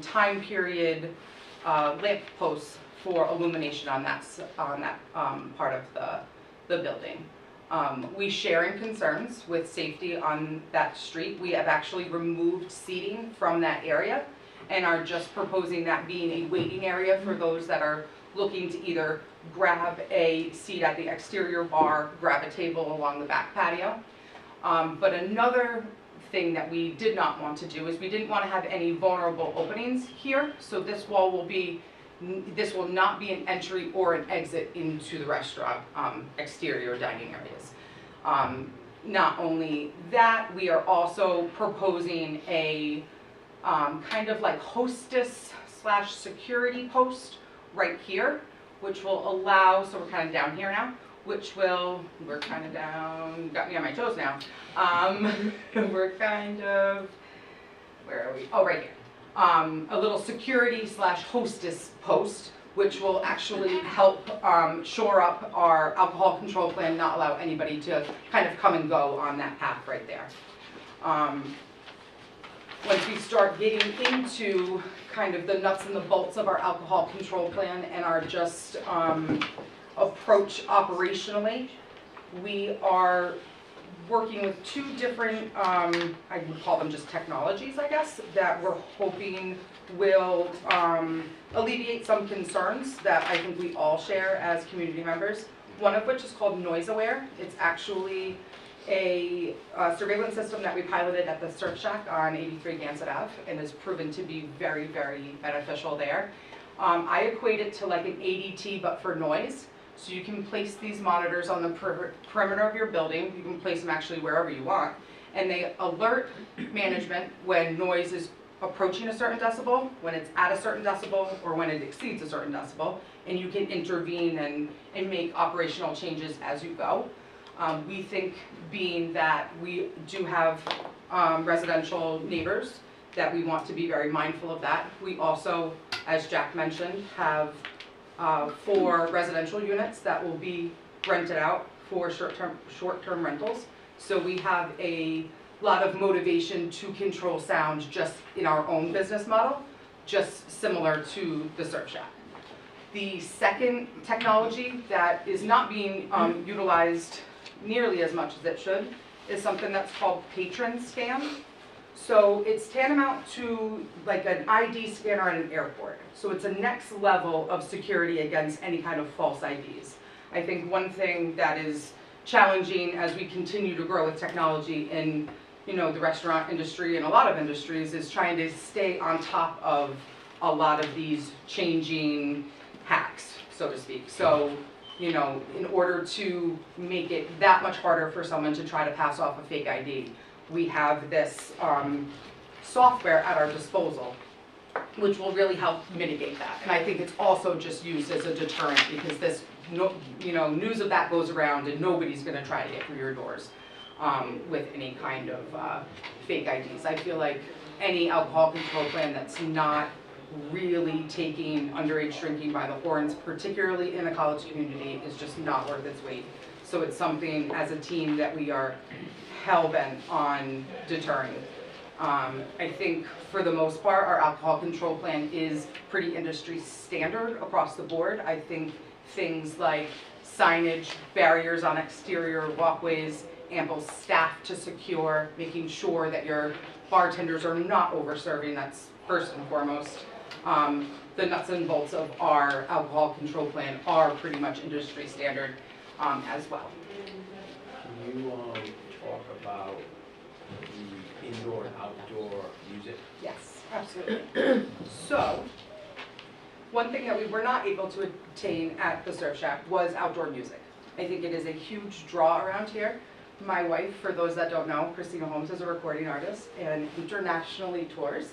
time period lamp posts for illumination on that part of the building. We share in concerns with safety on that street. We have actually removed seating from that area and are just proposing that being a waiting area for those that are looking to either grab a seat at the exterior bar, grab a table along the back patio. But another thing that we did not want to do is we didn't want to have any vulnerable openings here. So this wall will be, this will not be an entry or an exit into the restaurant exterior dining areas. Not only that, we are also proposing a kind of like hostess / security post right here, which will allow, so we're kind of down here now, which will, we're kind of down, got me on my toes now. We're kind of, where are we? Oh, right here. A little security / hostess post, which will actually help shore up our alcohol control plan, not allow anybody to kind of come and go on that path right there. Once we start getting into kind of the nuts and the bolts of our alcohol control plan and our just approach operationally, we are working with two different, I would call them just technologies, I guess, that we're hoping will alleviate some concerns that I think we all share as community members. One of which is called Noise Aware. It's actually a surveillance system that we piloted at the Surf Shack on 83 Gansett Ave and has proven to be very, very beneficial there. I equate it to like an ADT but for noise. So you can place these monitors on the perimeter of your building. You can place them actually wherever you want. And they alert management when noise is approaching a certain decibel, when it's at a certain decibel, or when it exceeds a certain decibel. And you can intervene and make operational changes as you go. We think, being that we do have residential neighbors, that we want to be very mindful of that. We also, as Jack mentioned, have 4 residential units that will be rented out for short-term rentals. So we have a lot of motivation to control sound just in our own business model, just similar to the Surf Shack. The second technology that is not being utilized nearly as much as it should is something that's called patron scan. So it's tantamount to like an ID scanner at an airport. So it's a next level of security against any kind of false IDs. I think one thing that is challenging as we continue to grow with technology in, you know, the restaurant industry and a lot of industries is trying to stay on top of a lot of these changing hacks, so to speak. So, you know, in order to make it that much harder for someone to try to pass off a fake ID, we have this software at our disposal, which will really help mitigate that. And I think it's also just used as a deterrent because this, you know, news of that goes around and nobody's going to try to get through your doors with any kind of fake IDs. I feel like any alcohol control plan that's not really taking underage drinking by the horns, particularly in a college community, is just not worth its weight. So it's something as a team that we are hell-bent on deterring. I think for the most part, our alcohol control plan is pretty industry standard across the board. I think things like signage, barriers on exterior walkways, ample staff to secure, making sure that your bartenders are not over-serving, that's first and foremost. The nuts and bolts of our alcohol control plan are pretty much industry standard as well. Can you talk about the indoor and outdoor music? Yes, absolutely. So, one thing that we were not able to attain at the Surf Shack was outdoor music. I think it is a huge draw around here. My wife, for those that don't know, Christina Holmes, is a recording artist and internationally tours.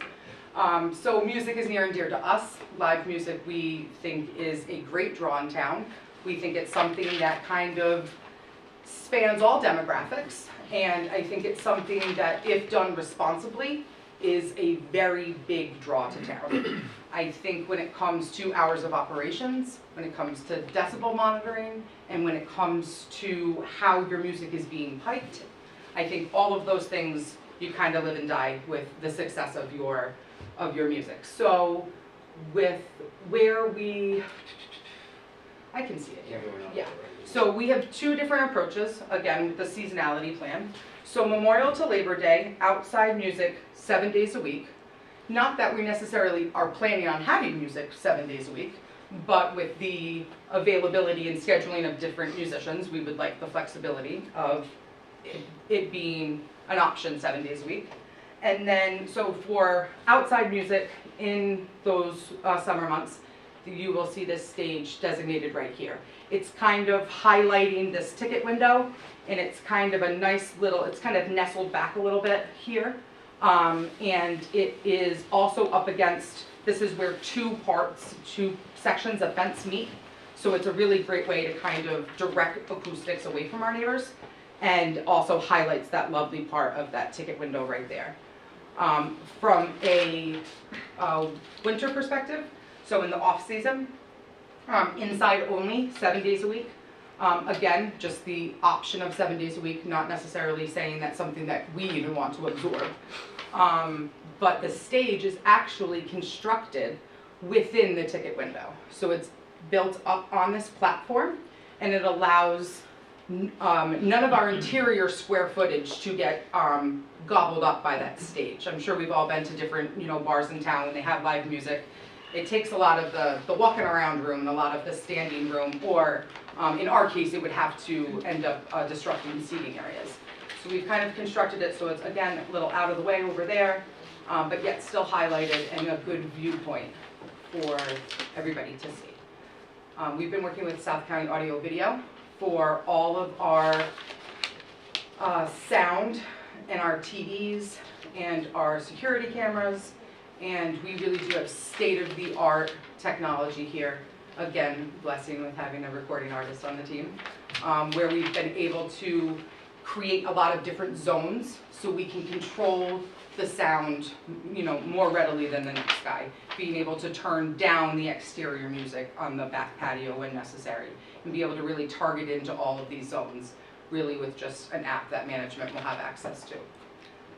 So music is near and dear to us. Live music we think is a great draw in town. We think it's something that kind of spans all demographics, and I think it's something that, if done responsibly, is a very big draw to town. I think when it comes to hours of operations, when it comes to decibel monitoring, and when it comes to how your music is being piped, I think all of those things you kind of live and die with the success of your music. So with where we, I can see it here, yeah. So we have 2 different approaches, again, with the seasonality plan. So Memorial to Labor Day, outside music 7 days a week. Not that we necessarily are planning on having music 7 days a week, but with the availability and scheduling of different musicians, we would like the flexibility of it being an option 7 days a week. And then, so for outside music in those summer months, you will see this stage designated right here. It's kind of highlighting this ticket window, and it's kind of a nice little, it's kind of nestled back a little bit here. And it is also up against, this is where 2 sections of fence meet. So it's a really great way to kind of direct acoustics away from our neighbors, and also highlights that lovely part of that ticket window right there. From a winter perspective, so in the off season, inside only 7 days a week. Again, just the option of 7 days a week, not necessarily saying that's something that we even want to absorb. But the stage is actually constructed within the ticket window. So it's built up on this platform, and it allows none of our interior square footage to get gobbled up by that stage. I'm sure we've all been to different, you know, bars in town when they have live music. It takes a lot of the walking around room and a lot of the standing room, or in our case, it would have to end up disrupting seating areas. So we've kind of constructed it so it's, again, a little out of the way over there, but yet still highlighted and a good viewpoint for everybody to see. We've been working with South County Audio Video for all of our sound and our TVs and our security cameras, and we really do have state-of-the-art technology here. Again, blessing with having a recording artist on the team, where we've been able to create a lot of different zones so we can control the sound, you know, more readily than the next guy. Being able to turn down the exterior music on the back patio when necessary, and be able to really target into all of these zones, really with just an app that management will have access to.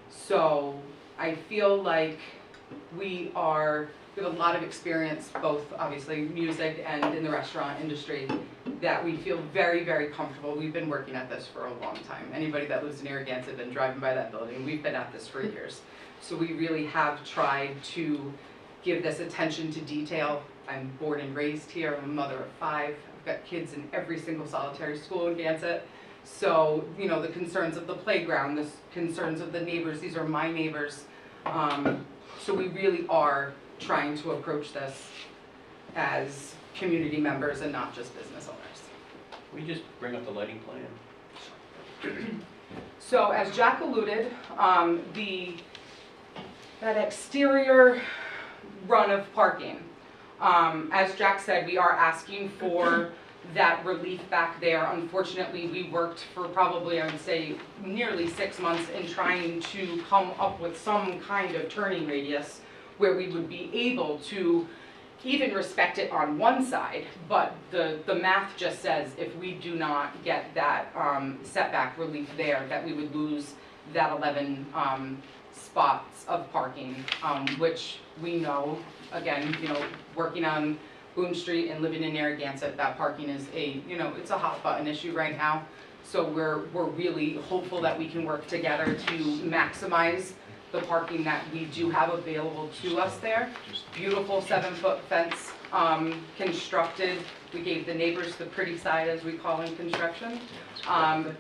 So I feel like we have a lot of experience, both obviously music and in the restaurant industry, that we feel very, very comfortable. We've been working at this for a long time. Anybody that lives in Narragansett has been driving by that building. We've been at this for years. So we really have tried to give this attention to detail. I'm born and raised here. I'm a mother of 5. I've got kids in every single solitary school in Gansett. So, you know, the concerns of the playground, the concerns of the neighbors, these are my neighbors. So we really are trying to approach this as community members and not just business owners. We just bring up the lighting plan. So as Jack alluded, that exterior run of parking, as Jack said, we are asking for that relief back there. Unfortunately, we worked for probably, I would say, nearly 6 months in trying to come up with some kind of turning radius where we would be able to even respect it on one side, but the math just says if we do not get that setback relief there, that we would lose that 11 spots of parking, which we know, again, you know, working on Boone Street and living in Narragansett, that parking is it's a hot button issue right now. So we're really hopeful that we can work together to maximize the parking that we do have available to us there. Beautiful 7-foot fence constructed. We gave the neighbors the pretty side, as we call in construction. I'm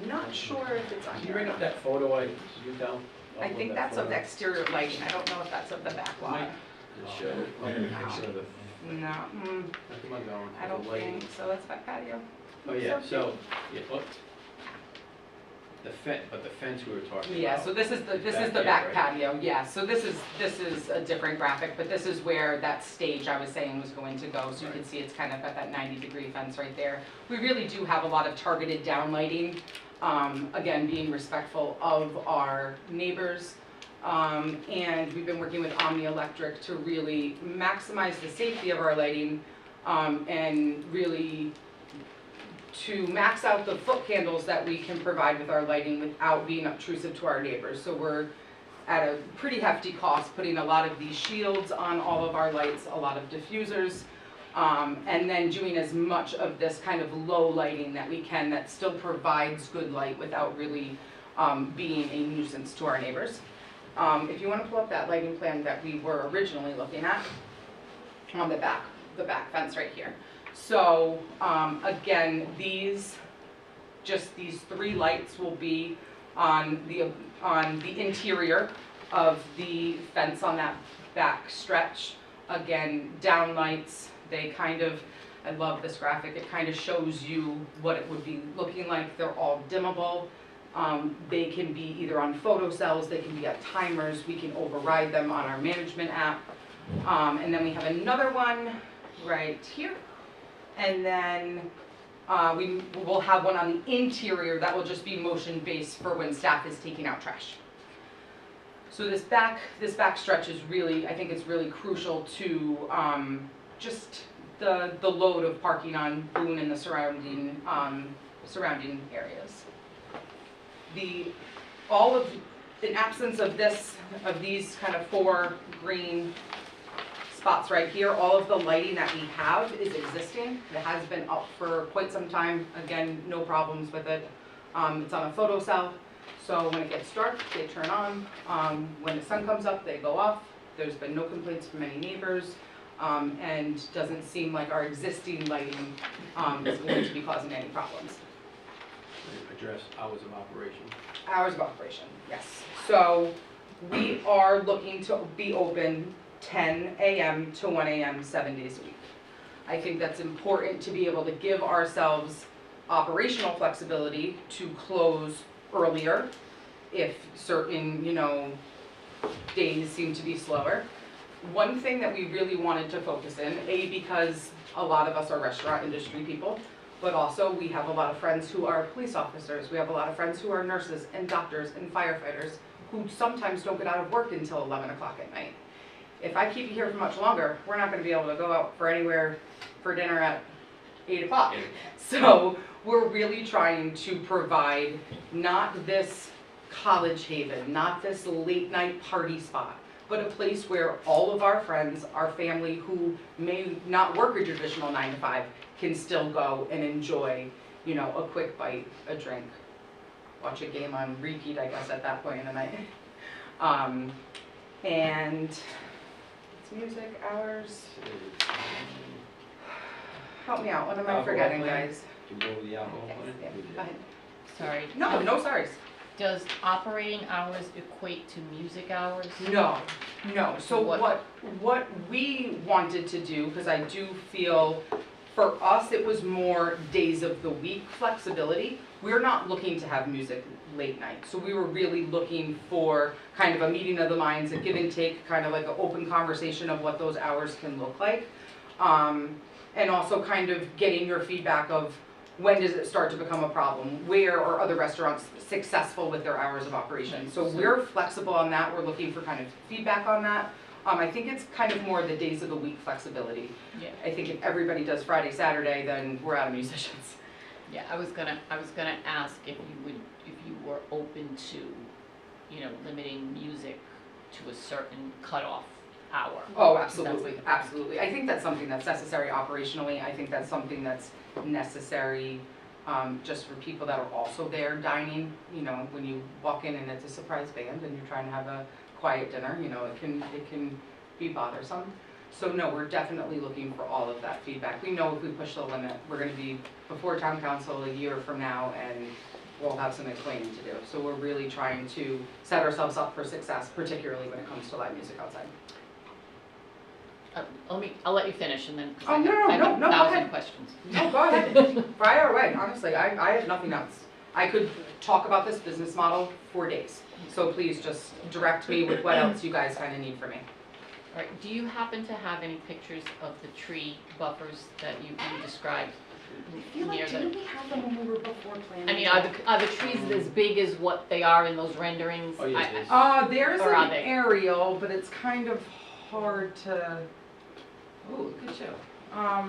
not sure if it's on Can you here. bring up that photo I used down? I think that's of the exterior lighting. I don't know if that's of the back lot. Show. No, I don't think so. That's back patio. Oh, yeah, so, yeah, but the fence we were talking about. Yeah, so this is the back patio, yeah, so this is a different graphic, but this is where that stage I was saying was going to go, so you can see it's kind of at that 90-degree fence right there. We really do have a lot of targeted downlighting, again, being respectful of our neighbors, and we've been working with Omni Electric to really maximize the safety of our lighting, and really to max out the foot candles that we can provide with our lighting without being obtrusive to our neighbors. So we're at a pretty hefty cost putting a lot of these shields on all of our lights, a lot of diffusers, and then doing as much of this kind of low lighting that we can that still provides good light without really being a nuisance to our neighbors. If you want to pull up that lighting plan that we were originally looking at on the back fence right here. So again, these 3 lights will be on the interior of the fence on that back stretch. Again, down lights, they kind of, I love this graphic, it kind of shows you what it would be looking like. They're all dimmable. They can be either on photo cells, they can be at timers, we can override them on our management app. And then we have another one right here. And then we will have one on the interior that will just be motion based for when staff is taking out trash. So this back stretch is really, I think it's really crucial to just the load of parking on Boone and the surrounding areas. In absence of these kind of 4 green spots right here, all of the lighting that we have is existing. It has been up for quite some time. Again, no problems with it. It's on a photo cell, so when it gets dark, they turn on. When the sun comes up, they go off. There's been no complaints from any neighbors, and doesn't seem like our existing lighting is going to be causing any problems. Address hours of operation. Hours of operation, yes. So we are looking to be open 10 a.m. to 1 a.m. 7 days a week. I think that's important to be able to give ourselves operational flexibility to close earlier if certain, days seem to be slower. One thing that we really wanted to focus in, because a lot of us are restaurant industry people, but also we have a lot of friends who are police officers, we have a lot of friends who are nurses and doctors and firefighters who sometimes don't get out of work until 11 o'clock at night. If I keep you here for much longer, we're not going to be able to go out for anywhere for dinner at 8 o'clock. So we're really trying to provide not this college haven, not this late night party spot, but a place where all of our friends, our family who may not work a traditional 9 to 5 can still go and enjoy, a quick bite, a drink, watch a game on repeat, I guess, at that point in the night. And it's music hours. Help me out, what am I forgetting, guys? To go over the alcohol plan? Yeah, go ahead. Sorry. No, no sorries. Does operating hours equate to music hours? No, no. So What- what we wanted to do, because I do feel for us it was more days of the week flexibility. We're not looking to have music late night. So we were really looking for kind of a meeting of the minds, a give and take, kind of like an open conversation of what those hours can look like. And also kind of getting your feedback of when does it start to become a problem? Where are other restaurants successful with their hours of operation? So we're flexible on that. We're looking for kind of feedback on that. I think it's kind of more the days of the week flexibility. Yeah. I think if everybody does Friday, Saturday, then we're out of musicians. Yeah, I was gonna ask if you were open to, limiting music to a certain cutoff hour. Oh, absolutely, absolutely. I think that's something that's necessary operationally. I think that's something that's necessary just for people that are also there dining. When you walk in and it's a surprise band and you're trying to have a quiet dinner, it can be bothersome. So no, we're definitely looking for all of that feedback. We know if we push the limit, we're going to be before town council a year from now and we'll have some explaining to do. So we're really trying to set ourselves up for success, particularly when it comes to live music outside. I'll let you finish and then, 'cause Oh, I no, have go 1,000 ahead. questions. No, go ahead. Fire away. Honestly, I have nothing else. I could talk about this business model for days. So please just direct me with what else you guys kind of need from me. All right, do you happen to have any pictures of the tree buffers that you described near the? we have them when we were before planning? I mean, are the trees as big as what they are in those renderings? Oh, yes, it is. There's Or are an they? aerial, but it's kind of hard to, Oh, look at you. I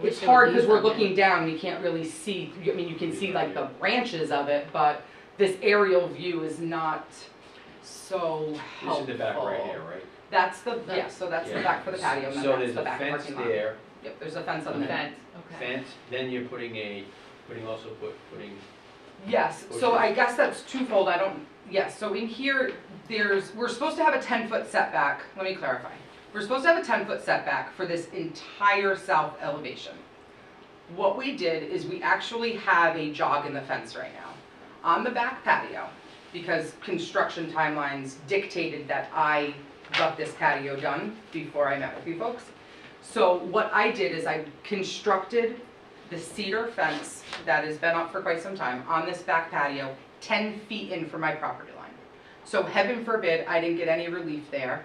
wish it's there were hard because leaves we're on there. looking down, you can't really see, I mean, you can see like the branches of it, but this aerial view is not so helpful. This is the back right here, right? That's the, yeah, so that's the Yeah. back for the patio, and then So that's there's the a back fence parking lot. there, Yep, there's a fence on The there. fence, okay. fence, then you're putting Yes, so I guess that's twofold, yes, so in here, we're supposed to have a 10-foot setback, let me clarify. We're supposed to have a 10-foot setback for this entire south elevation. What we did is we actually have a jog in the fence right now. On the back patio, because construction timelines dictated that I got this patio done before I met with you folks. So what I did is I constructed the cedar fence that has been up for quite some time on this back patio, 10 feet in from my property line. So heaven forbid I didn't get any relief there,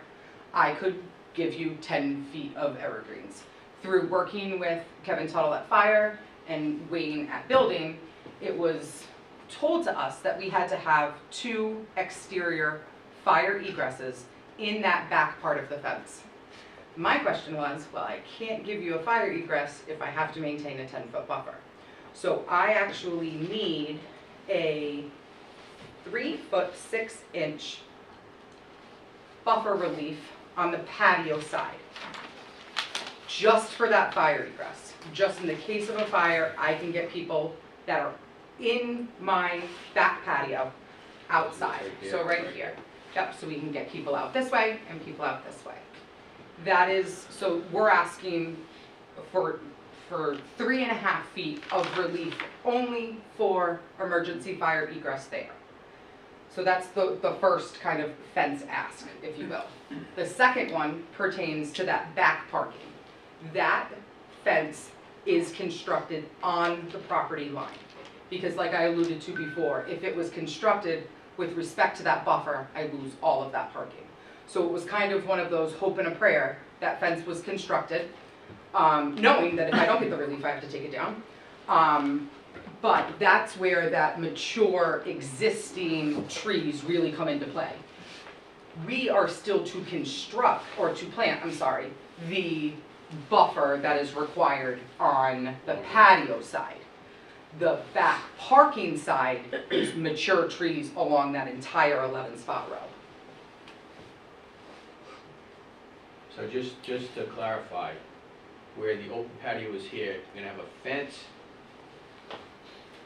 I could give you 10 feet of evergreens. Through working with Kevin Tuttle at Fire and Wayne at Building, it was told to us that we had to have 2 exterior fire egresses in that back part of the fence. My question was, well, I can't give you a fire egress if I have to maintain a 10-foot buffer. So I actually need a 3-foot 6-inch buffer relief on the patio side, just for that fire egress. Just in the case of a fire, I can get people that are in my back patio outside, so right here. Yep, so we can get people out this way and people out this way. That is, so we're asking for 3.5 feet of relief only for emergency fire egress there. So that's the first kind of fence ask, if you will. The second one pertains to that back parking. That fence is constructed on the property line. Because like I alluded to before, if it was constructed with respect to that buffer, I lose all of that parking. So it was kind of one of those hope and a prayer that fence was constructed, knowing that if I don't get the relief, I have to take it down. But that's where that mature existing trees really come into play. We are still to construct, or to plant, I'm sorry, the buffer that is required on the patio side. The back parking side is mature trees along that entire 11 spot row. So just to clarify, where the open patio is here, you're gonna have a fence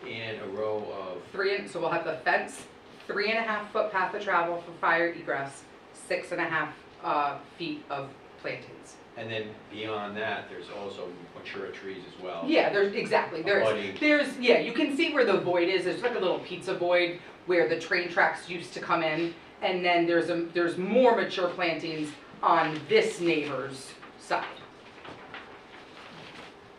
and a row of... So we'll have the fence, 3.5 foot path of travel for fire egress, 6.5 feet of plantings. And then beyond that, there's also mature trees as well. Yeah, there's, exactly, there's, yeah, you can see where the void is, there's like a little pizza void where the train tracks used to come in, and then there's more mature plantings on this neighbor's side.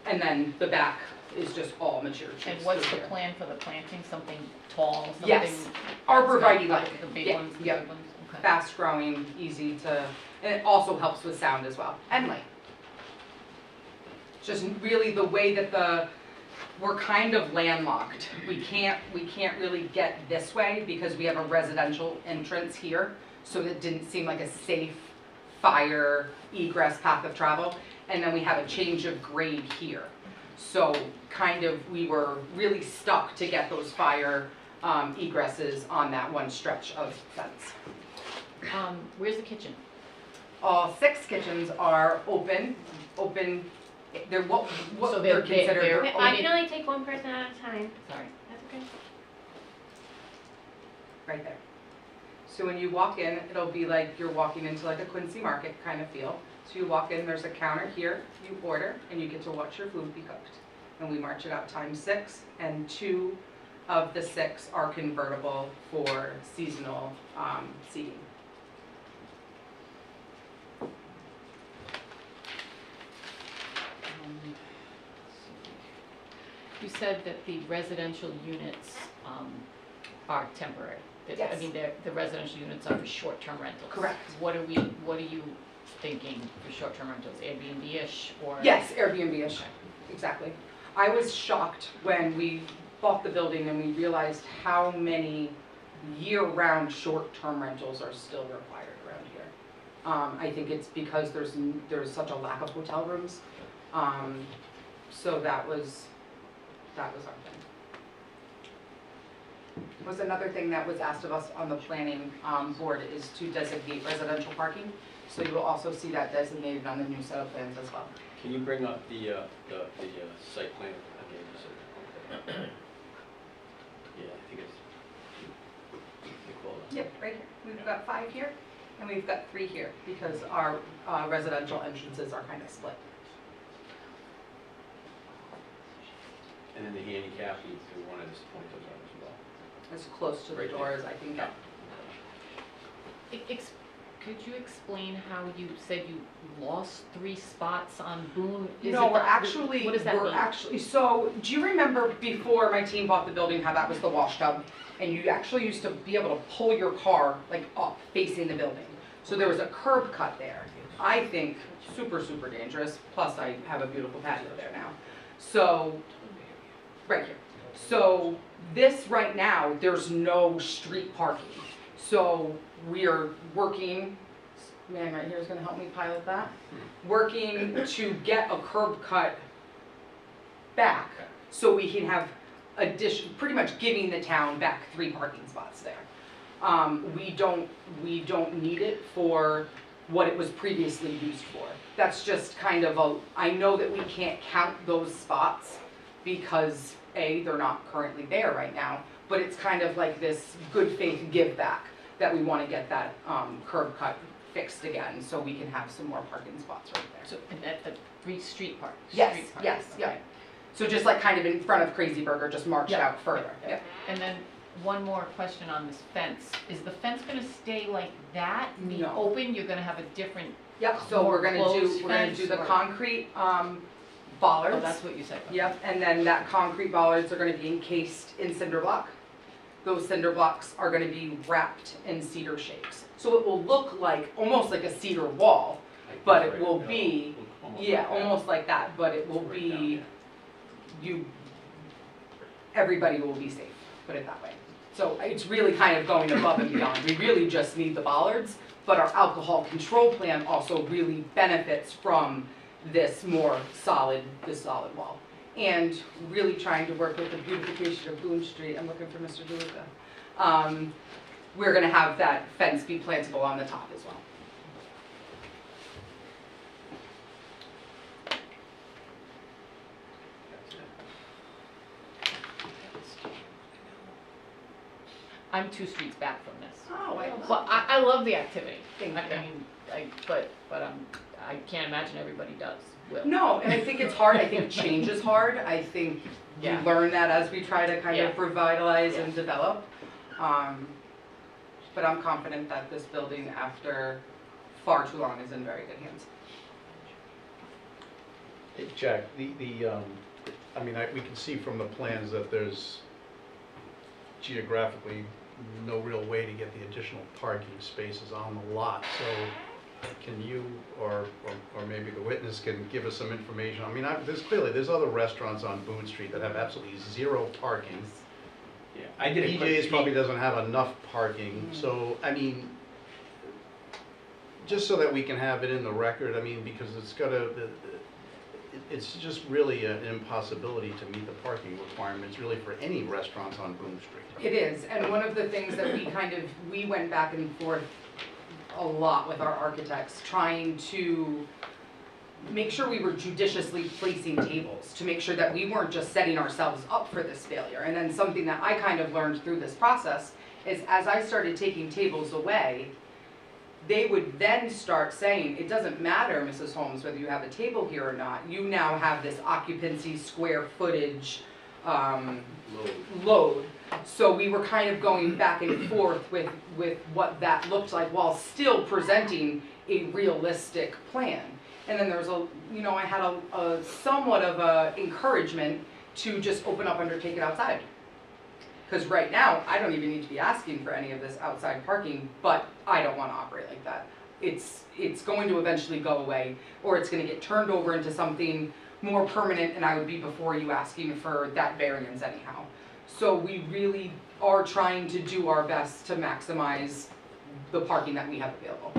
And then the back is just all mature trees. And what's the through here. plan for the planting? Something tall, something? Yes, arborvitae like. The big Yeah, ones, the yep. big ones? Okay. Fast growing, easy to, and it also helps with sound as well, and light. Just really the way that we're kind of landlocked. We can't really get this way because we have a residential entrance here, so it didn't seem like a safe fire egress path of travel. And then we have a change of grade here. So kind of, we were really stuck to get those fire egresses on that one stretch of fence. Where's the kitchen? All 6 kitchens are open, they're what So they're they're considered. I can only take one person at a time. Sorry. That's okay. Right there. So when you walk in, it'll be like you're walking into like a Quincy market kind of feel. So you walk in, there's a counter here, you order, and you get to watch your food be cooked. And we march it out times 6, and 2 of the 6 are convertible for seasonal seating. You said that the residential units are temporary. Yes. I mean, the residential units are for short-term rentals. Correct. What are you thinking for short-term rentals? Airbnb-ish or? Yes, Airbnb-ish, exactly. I was shocked when we bought the building and we realized how many year-round short-term rentals are still required around here. I think it's because there's such a lack of hotel rooms. So that was our thing. Was another thing that was asked of us on the planning board is to designate residential parking. So you will also see that designated on the new set of plans as well. Can you bring up the site plan again? Yeah, I think it's... Yep, right here. We've got 5 here, and we've got 3 here, because our residential entrances are kind of split. And then the handicap, we wanted to point those out as well. As close to the Right door there. as I can get. Could you explain how you said you lost 3 spots on Boone? No, what does that mean? So, do you remember before my team bought the building, how that was the wash tub? And you actually used to be able to pull your car like up, facing the building. So there was a curb cut there. I think super, super dangerous, plus I have a beautiful patio there now. So, right here. So, this right now, there's no street parking. So, we are working, man right here is gonna help me pilot that, working to get a curb cut back so we can have pretty much giving the town back 3 parking spots there. We don't need it for what it was previously used for. That's just kind of I know that we can't count those spots because A, they're not currently there right now, but it's kind of like this good faith give back that we want to get that curb cut fixed again so we can have some more parking spots right there. So, and at the street park? Yes, Street park, yes, okay. yeah. So just like kind of in front of Crazy Burger, just marched Yeah. out further. Yeah. And then one more question on this fence. Is the fence gonna stay like that, be No. open? You're gonna have a different, Yep, so more we're gonna closed do fence the or- concrete bollards. oh, that's what you said. Yep, and then that concrete bollards are gonna be encased in cinder block. Those cinder blocks are gonna be wrapped in cedar shapes. So it will look like, almost like a cedar wall, but it will be, yeah, almost like that, but it will be, everybody will be safe, put it that way. So it's really kind of going above and beyond. We really just need the bollards, but our alcohol control plan also really benefits from this more solid, wall. And really trying to work with the beautification of Boone Street. I'm looking for Mr. DeLuca. We're gonna have that fence be plantable on the top as well. I'm 2 streets back from this. Oh, I love Well, I love the activity. Thank I you. mean, but I can't imagine everybody does, will. No, and I think it's hard. I think change is hard. I think we Yeah. learn that as we try to kind Yeah. of revitalize and Yeah. develop. But I'm confident that this building, after far too long, is in very good hands. Hey, Jack, I mean, we can see from the plans that there's geographically no real way to get the additional parking spaces on the lot. So can you, or maybe the witness can give us some information? I mean, there's other restaurants on Boone Street that have absolutely zero parking. Yeah, I did a quick BJ's peek. probably doesn't have enough parking, so, I mean, just so that we can have it in the record, I mean, because it's just really an impossibility to meet the parking requirements, really, for any restaurants on Boone Street. It is, and one of the things that we went back and forth a lot with our architects, trying to make sure we were judiciously placing tables, to make sure that we weren't just setting ourselves up for this failure. And then something that I kind of learned through this process is as I started taking tables away, they would then start saying, it doesn't matter, Mrs. Holmes, whether you have a table here or not, you now have this occupancy square footage load. So we were kind of going back and forth with what that looked like while still presenting a realistic plan. And then there's I had a somewhat of a encouragement to just open up Undertake It outside. Because right now, I don't even need to be asking for any of this outside parking, but I don't want to operate like that. It's going to eventually go away, or it's going to get turned over into something more permanent, and I would be before you asking for that variance anyhow. So we really are trying to do our best to maximize the parking that we have available.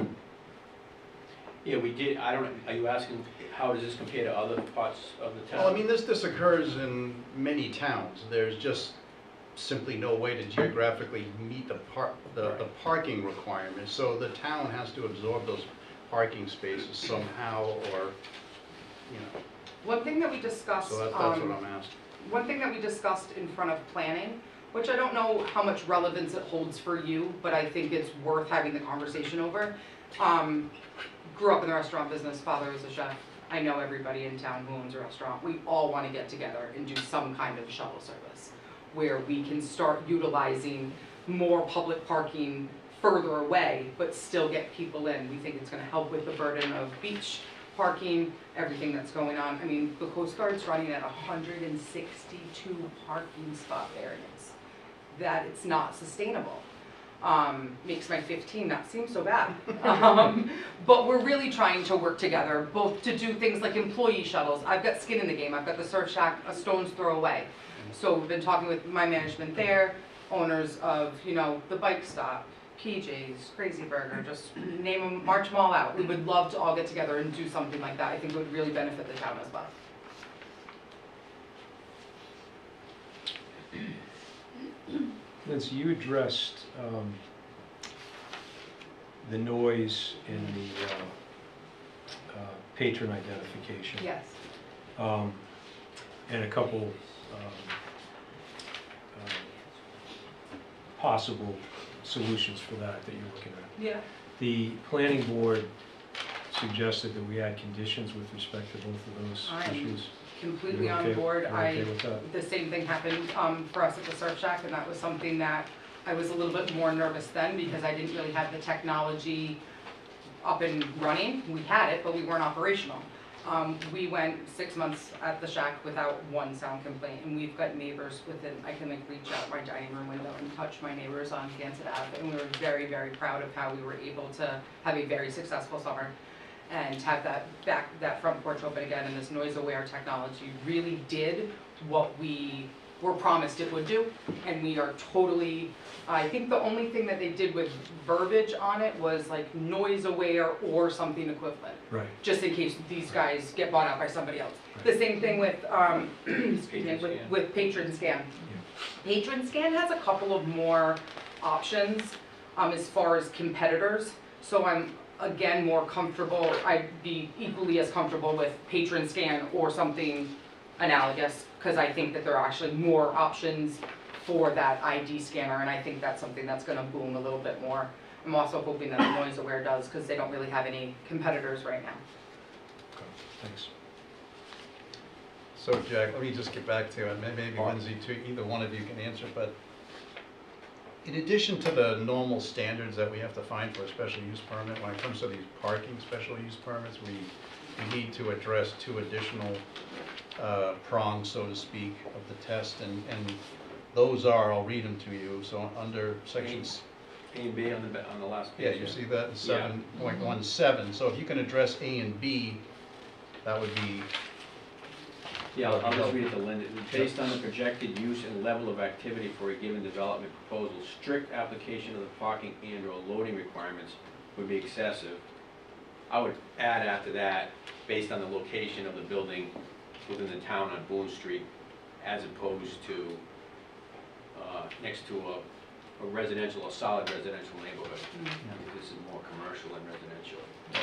Yeah, we did, I don't, are you asking how does this compare to other parts of the town? Well, I mean, this occurs in many towns. There's just simply no way to geographically meet the parking requirements. So the town has to absorb those parking spaces somehow, or, One thing that we discussed, so that's what I'm asking. one thing that we discussed in front of planning, which I don't know how much relevance it holds for you, but I think it's worth having the conversation over. Grew up in the restaurant business, father is a chef. I know everybody in town who owns a restaurant. We all want to get together and do some kind of shuttle service where we can start utilizing more public parking further away, but still get people in. We think it's going to help with the burden of beach parking, everything that's going on. I mean, the Coast Guard's running at 162 parking spot variance. That it's not sustainable. Makes my 15 not seem so bad. But we're really trying to work together, both to do things like employee shuttles. I've got skin in the game. I've got the Surf Shack a stone's throw away. So we've been talking with my management there, owners of, the bike stop, PJ's, Crazy Burger, just name them, march them all out. We would love to all get together and do something like that. I think it would really benefit the town as well. Lindsay, you addressed the noise and the patron identification. Yes. And a couple possible solutions for that you're looking at. Yeah. The planning board suggested that we add conditions with respect to both of those I'm issues. completely You're on okay- board. you're okay with that? The same thing happened for us at the Surf Shack, and that was something that I was a little bit more nervous then because I didn't really have the technology up and running. We had it, but we weren't operational. We went 6 months at the shack without one sound complaint, and we've got neighbors within, I can like reach out my dining room window and touch my neighbors on Gansett Ave, and we were very, very proud of how we were able to have a very successful summer and have that front porch open again, and this noise-aware technology really did what we were promised it would do, and we are totally, I think the only thing that they did with verbiage on it was like noise-aware or something equivalent. Right. Just in case these guys get bought out by somebody else. The same thing with, excuse me, with Patron Scan. Patron Scan has a couple of more options as far as competitors, so I'm again more comfortable, I'd be equally as comfortable with Patron Scan or something analogous, because I think that there are actually more options for that ID scanner, and I think that's something that's gonna boom a little bit more. I'm also hoping that the Noise Aware does, because they don't really have any competitors right now. Okay, thanks. So Jack, let me just get back to it, maybe Lindsay too, either one of you can answer, but in addition to the normal standards that we have to find for a special use permit, when it comes to these parking special use permits, we need to address 2 additional prongs, so to speak, of the test, and those are, I'll read them to you, so under sections. A and B on the last Yeah, page. you see that, 7.17, so if you can address A and B, that would be. Yeah, I'll just read it to Linda. Based on the projected use and level of activity for a given development proposal, strict application of the parking and/or loading requirements would be excessive. I would add after that, based on the location of the building within the town on Boone Street, as opposed to next to a residential, a solid residential neighborhood. This is more commercial than residential.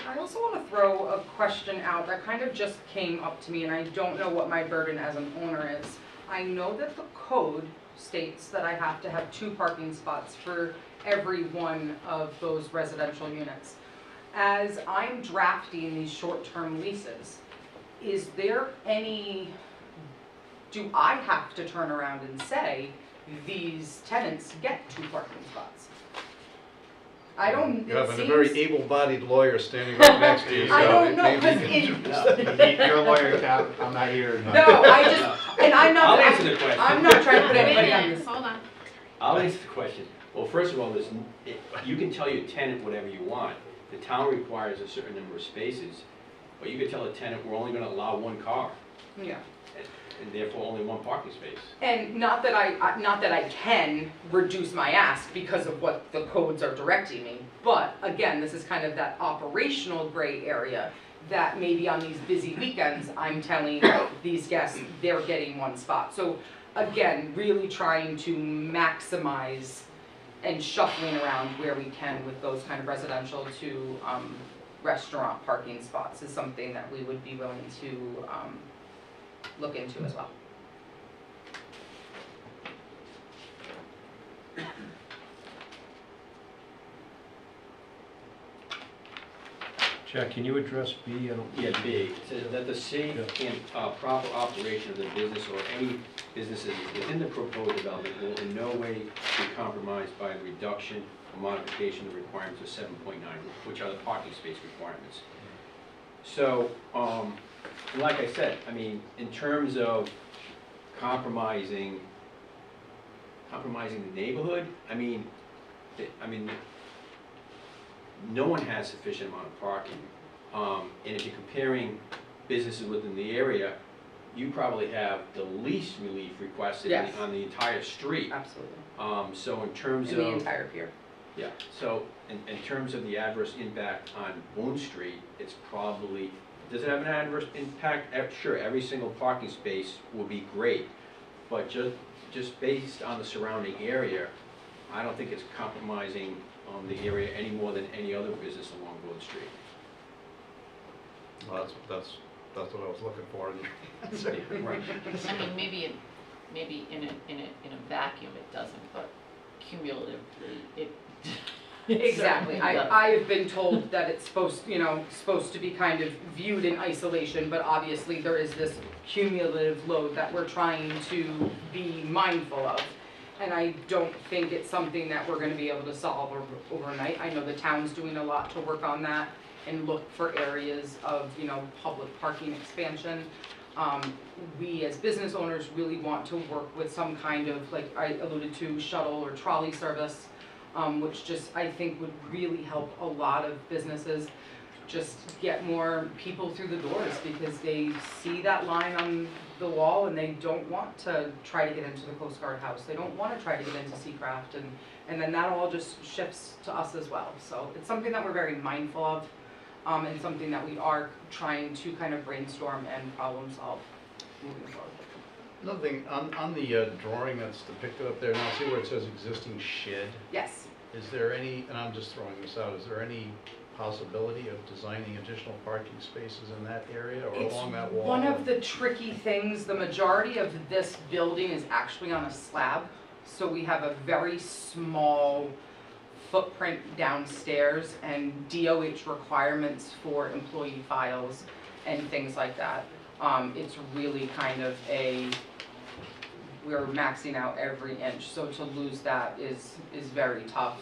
I also want to throw a question out that kind of just came up to me, and I don't know what my burden as an owner is. I know that the code states that I have to have 2 parking spots for every one of those residential units. As I'm drafting these short-term leases, is there any, do I have to turn around and say, these tenants get 2 parking spots? I don't, You have a seems- very able-bodied lawyer standing right next to you, so I don't it know, may 'cause be. You're a lawyer, Cal. I'm not here. No, I just, and I'm not, I'll answer the question. I'm not trying to put Wait a anybody on minute, this. hold on. I'll answer the question. Well, first of all, you can tell your tenant whatever you want. The town requires a certain number of spaces, but you could tell a tenant, we're only gonna allow 1 car, Yeah. and therefore only 1 parking space. And not that I can reduce my ask because of what the codes are directing me, but again, this is kind of that operational gray area that maybe on these busy weekends, I'm telling these guests they're getting 1 spot. So again, really trying to maximize and shuffling around where we can with those kind of residential to restaurant parking spots is something that we would be willing to look into as well. Jack, can you address B? I don't- Yeah, B, it says that the safe and proper operation of the business or any businesses within the proposed development will in no way be compromised by the reduction or modification of the requirements of 7.9, which are the parking space requirements. So, like I said, I mean, in terms of compromising the neighborhood, I mean, no one has sufficient amount of parking. And if you're comparing businesses within the area, you probably have the least relief requested Yes. on the entire street. Absolutely. So in terms In of... the entire pier. Yeah, so in terms of the adverse impact on Boone Street, it's probably, does it have an adverse impact? Sure, every single parking space will be great, but just based on the surrounding area, I don't think it's compromising on the area any more than any other business along Broad Street. Well, that's what I was looking for. Right. I mean, maybe in a vacuum it doesn't, but cumulatively it. Exactly. certainly does. I have been told that it's supposed to be kind of viewed in isolation, but obviously there is this cumulative load that we're trying to be mindful of. And I don't think it's something that we're gonna be able to solve overnight. I know the town's doing a lot to work on that and look for areas of, public parking expansion. We as business owners really want to work with some kind of, like I alluded to, shuttle or trolley service, which just I think would really help a lot of businesses just get more people through the doors, because they see that line on the wall and they don't want to try to get into the Coast Guard house. They don't want to try to get into Seacraft, and then that all just shifts to us as well. So it's something that we're very mindful of, and something that we are trying to kind of brainstorm and problem solve moving forward. Another thing, on the drawing that's depicted up there, now see where it says existing shed? Yes. Is there any, and I'm just throwing this out, is there any possibility of designing additional parking spaces in that area or along that wall? One of the tricky things, the majority of this building is actually on a slab, so we have a very small footprint downstairs and DOH requirements for employee files and things like that. It's really kind of we're maxing out every inch, so to lose that is very tough.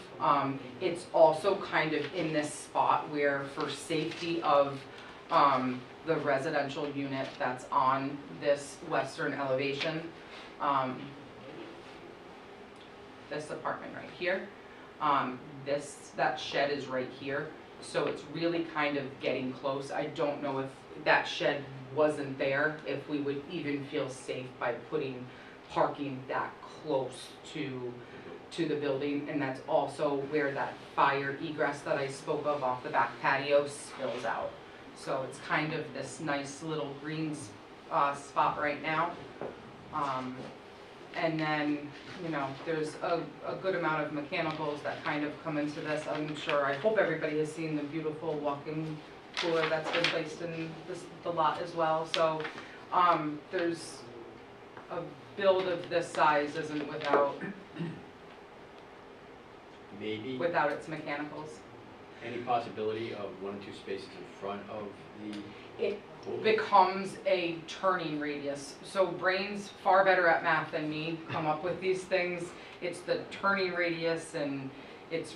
It's also kind of in this spot where, for safety of the residential unit that's on this western elevation, this apartment right here, that shed is right here, so it's really kind of getting close. I don't know if that shed wasn't there, if we would even feel safe by putting parking that close to the building, and that's also where that fire egress that I spoke of off the back patio spills out. So it's kind of this nice little green spot right now. And then, there's a good amount of mechanicals that kind of come into this. I hope everybody has seen the beautiful walk-in cooler that's been placed in the lot as well. So there's a build of this size isn't without its mechanicals. Any possibility of 1 or 2 spaces in front of the It pool? becomes a turning radius. So brains far better at math than me come up with these things. It's the turning radius, and it's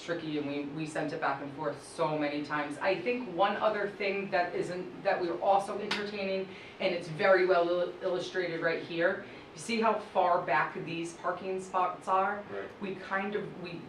tricky, and we sent it back and forth so many times. I think one other thing that we're also entertaining, and it's very well illustrated right here. You see how far back these parking spots are? Right. We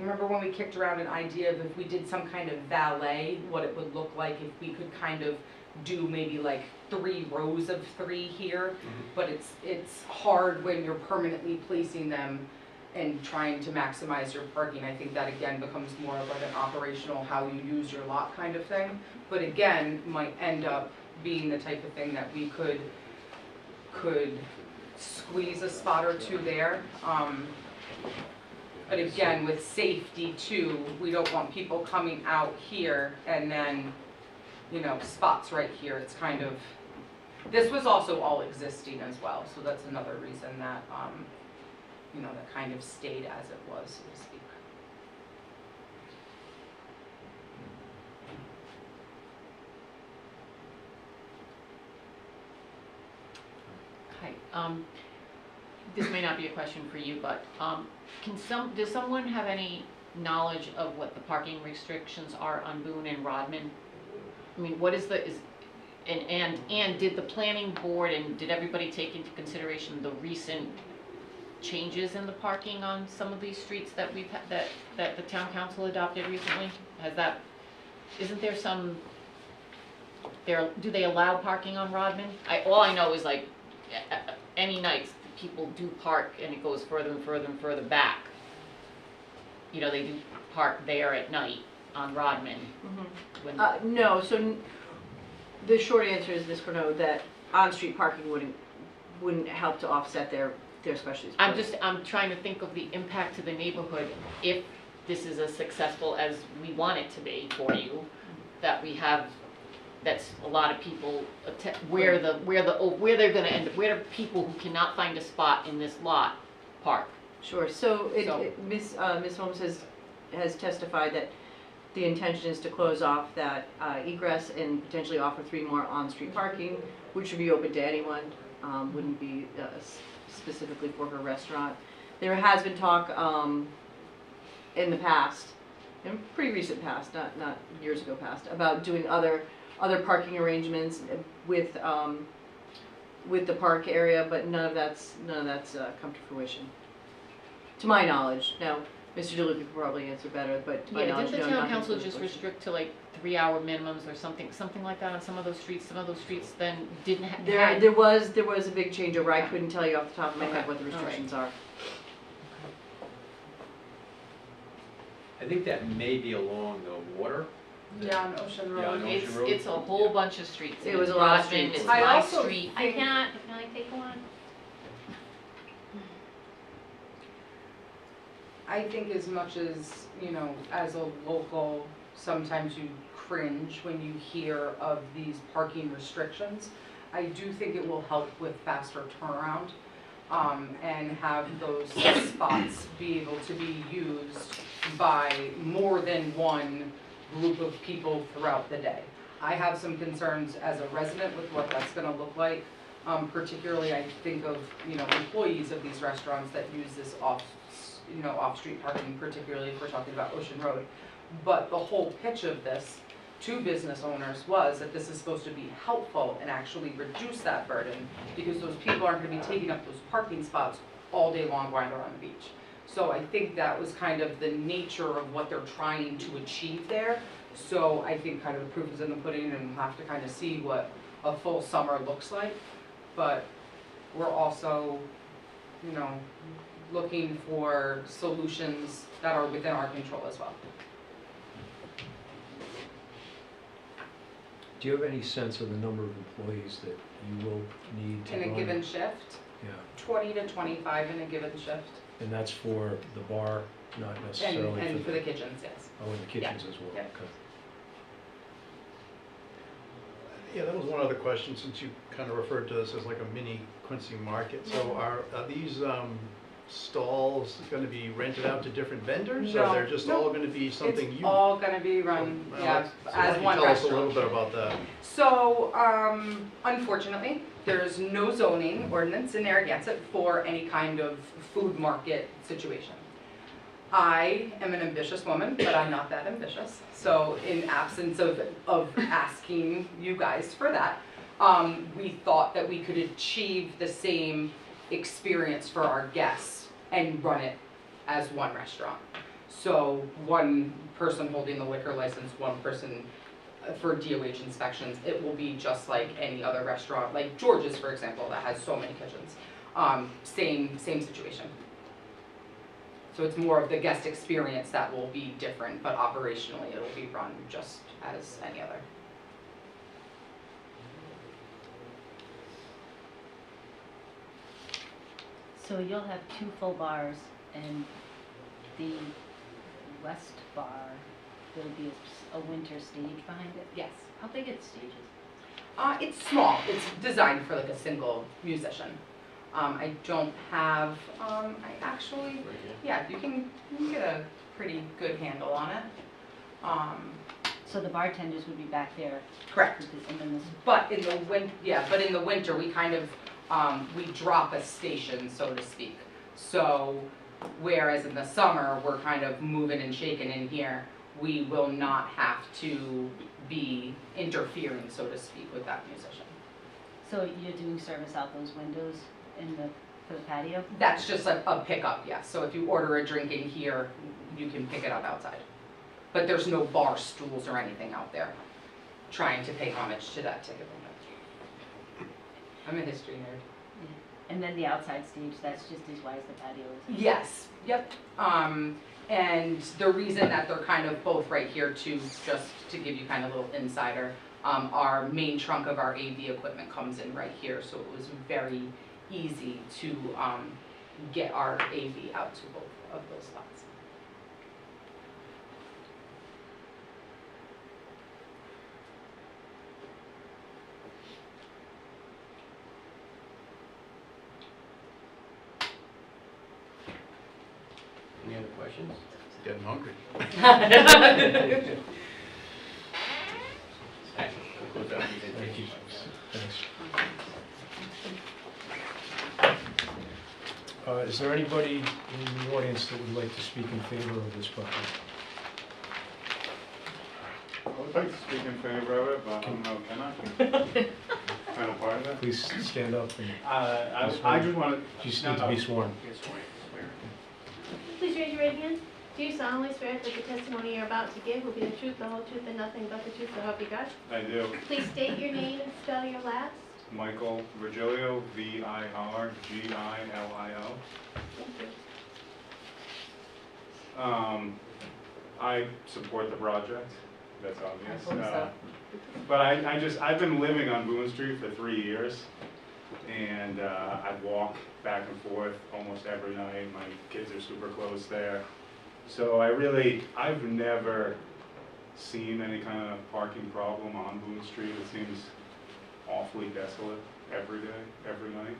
remember when we kicked around an idea of if we did some kind of valet, what it would look like if we could kind of do maybe like 3 rows of 3 here. But it's hard when you're permanently placing them and trying to maximize your parking. I think that again becomes more of like an operational, how you use your lot kind of thing. But again, might end up being the type of thing that we could squeeze a spot or 2 there. But again, with safety too, we don't want people coming out here and then, spots right here. It's kind of, this was also all existing as well, so that's another reason that, that kind of stayed as it was, so to speak. Hi, this may not be a question for you, but does someone have any knowledge of what the parking restrictions are on Boone and Rodman? I mean, what is and did the planning board and did everybody take into consideration the recent changes in the parking on some of these streets that that the town council adopted recently? Isn't there some, do they allow parking on Rodman? All I know is like, any nights people do park and it goes further and further and further back. They do park there at night on Rodman. No, so the short answer is this, Corno, that on-street parking wouldn't help to offset their their specialties. I'm trying to think of the impact to the neighborhood if this is as successful as we want it to be for you, that we have, that's a lot of people, where they're gonna end up, where do people who cannot find a spot in this lot park? Sure, so Ms. Holmes has testified that the intention is to close off that egress and potentially offer 3 more on-street parking, which would be open to anyone, wouldn't be specifically for her restaurant. There has been talk in the past, in pretty recent past, not years ago past, about doing other parking arrangements with the park area, but none of that's come to fruition, to my knowledge. Now, Mr. DeLuca could probably answer better, but to my knowledge, Didn't the no, town nothing's council come to just fruition. restrict to like 3-hour minimums or something like that on some of those streets? Some of those streets then didn't have. There was a big changeover. I couldn't tell you off the top of my head Okay. what the restrictions are. I think that may be along the water. Down Ocean Yeah, Road. on Ocean Road. It's a whole bunch of streets. It was a lot of Rodman, streets. It's I my also street. I cannot, can I take one? I think as much as, as a local, sometimes you cringe when you hear of these parking restrictions. I do think it will help with faster turnaround, and have those spots be able to be used by more than one group of people throughout the day. I have some concerns as a resident with what that's gonna look like. Particularly, I think of, employees of these restaurants that use this off-street parking, particularly if we're talking about Ocean Road. But the whole pitch of this to business owners was that this is supposed to be helpful and actually reduce that burden, because those people aren't gonna be taking up those parking spots all day long while they're on the beach. So I think that was kind of the nature of what they're trying to achieve there. So I think kind of the proof is in the pudding, and we'll have to kind of see what a full summer looks like. But we're also, looking for solutions that are within our control as well. Do you have any sense of the number of employees that you will need to In a run? given shift, Yeah, 20 to 25 in a given shift. and that's for the bar, not necessarily And for the kitchens, yes. Oh, and the kitchens as well, Yeah. okay. Yeah, that was one other question, since you kind of referred to this as like a mini Quincy market. So are these stalls going to be rented out to different vendors? No, Or they're just all going to be something It's you? all gonna be run, Well, yeah, so why as don't you one tell us a restaurant. little bit about that. So, unfortunately, there's no zoning ordinance in Narragansett for any kind of food market situation. I am an ambitious woman, but I'm not that ambitious. So in absence of asking you guys for that, we thought that we could achieve the same experience for our guests and run it as one restaurant. So one person holding the liquor license, one person for DOH inspections. It will be just like any other restaurant, like George's, for example, that has so many kitchens. Same situation. So it's more of the guest experience that will be different, but operationally it will be run just as any other. So you'll have 2 full bars, and the west bar, there'll be a winter stage behind it? Yes. How big are the stages? It's small. It's designed for like a single musician. I don't have, I actually, yeah, you can get a pretty good handle on it. So the bartenders would be back there? Correct. And then this, But in the winter, we kind of, we drop a station, so to speak. So whereas in the summer, we're kind of moving and shaking in here, we will not have to be interfering, so to speak, with that musician. so you're doing service out those windows for the patio? That's just a pickup, yes. So if you order a drink in here, you can pick it up outside. But there's no bar stools or anything out there trying to pay homage to that ticket limit. I'm a history nerd. Yeah. And then the outside stage, that's just as wide as the patio is? Yes, yep. And the reason that they're kind of both right here too, just to give you kind of a little insider, our main trunk of our AV equipment comes in right here, so it was very easy to get our AV out to both of those spots. Any other questions? Getting hungry. Concludes our presentation. Thanks. Is there anybody in the audience that would like to speak in favor of this project? I would like to speak in favor of it, but I don't know, can I? Kind of part of it? Please stand up and I just want you just need to be sworn. Please raise your right hand. Do you solemnly swear that the testimony you're about to give will be the truth, the whole truth, and nothing but the truth, so help you God? I do. Please state your name and spell your last. Michael Virgilio, Virgilio. Thank you. I support the project, that's obvious. I hope so. But I've been living on Boone Street for 3 years, and I walk back and forth almost every night. My kids are super close there. So I've never seen any kind of parking problem on Boone Street. It seems awfully desolate every day, every night.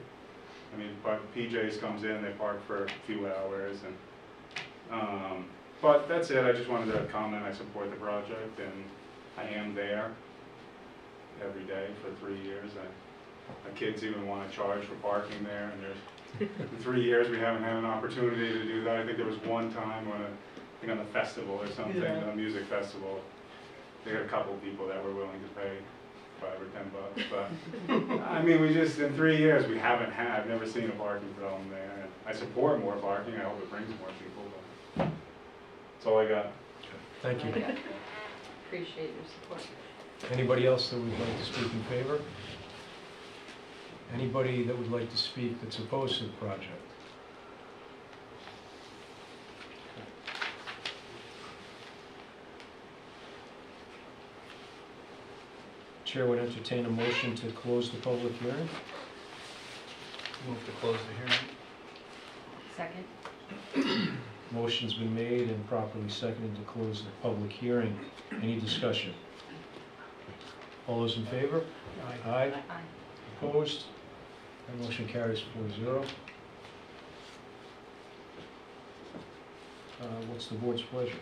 I mean, but PJ's comes in, they park for a few hours, and but that's it. I just wanted to comment. I support the project, and I am there every day for 3 years. My kids even want to charge for parking there, and in 3 years we haven't had an opportunity to do that. I think there was one time when I think on the festival or something, a music festival, they had a couple people that were willing to pay $5 or $10, but I mean, we just, in 3 years, I've never seen a parking problem there. And I support more parking. I hope it brings more people, but that's all I got. Thank you. Appreciate your support. Anybody else that would like to speak in favor? Anybody that would like to speak that's opposed to the project? Chair would entertain a motion to close the public hearing. Move to close the hearing. Second? Motion's been made and properly seconded to close the public hearing. Any discussion? All those in favor? Aye. Opposed? That motion carries 4-0. What's the board's pleasure?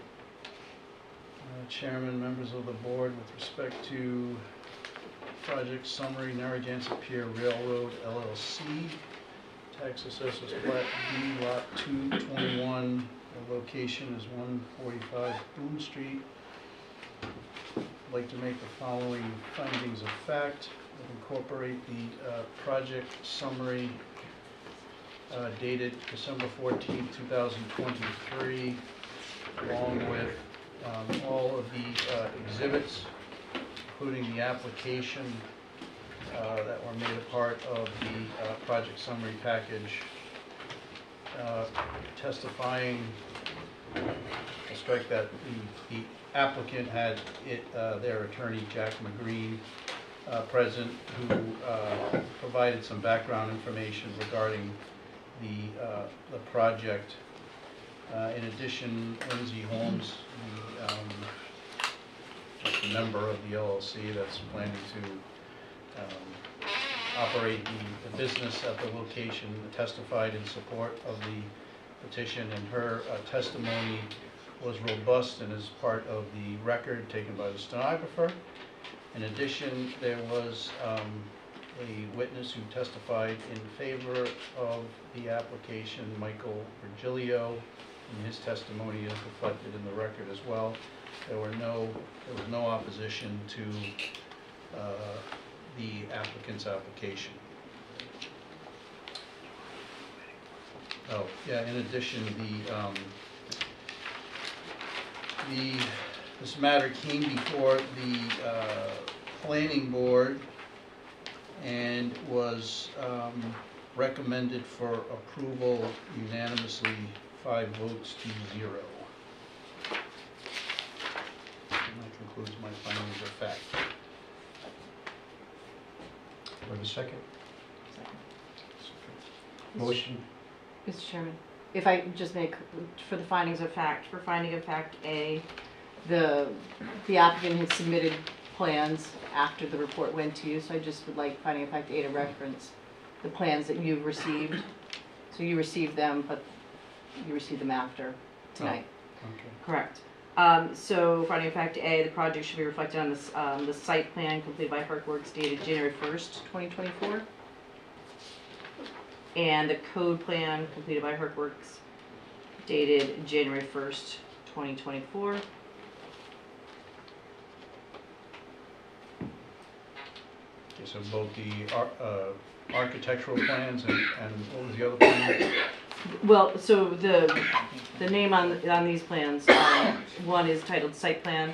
Chairman, members of the board, with respect to project summary, Narragansett Pier Railroad LLC, tax assessors plat B, lot 221, the location is 145 Boone Street. I'd like to make the following findings of fact that incorporate the project summary dated December 14, 2023, along with all of the exhibits, including the application that were made a part of the project summary package, testifying, I strike that the applicant had their attorney, Jack McGreen, present, who provided some background information regarding the project. In addition, Lindsay Holmes, just a member of the LLC that's planning to operate the business at the location, testified in support of the petition, and her testimony was robust and is part of the record taken by the stenographer. In addition, there was a witness who testified in favor of the application, Michael Virgilio, and his testimony is reflected in the record as well. There was no opposition to the applicant's application. Oh, yeah, in addition, this matter came before the planning board and was recommended for approval unanimously, 5 votes to 0. And that concludes my findings of fact. Do I have a second? Motion Mr. Chairman, if I just make, for the findings of fact, for finding of fact A, the applicant had submitted plans after the report went to you, so I just would like finding of fact A to reference the plans that you've received. So you received them, but you received them after tonight. Okay. Correct. So finding of fact A, the project should be reflected on this, the site plan completed by Hercworks dated January 1st, 2024. And the code plan completed by Hercworks dated January 1st, 2024. Okay, so both the architectural plans and what was the other plan? Well, so the name on these plans, one is titled site plan,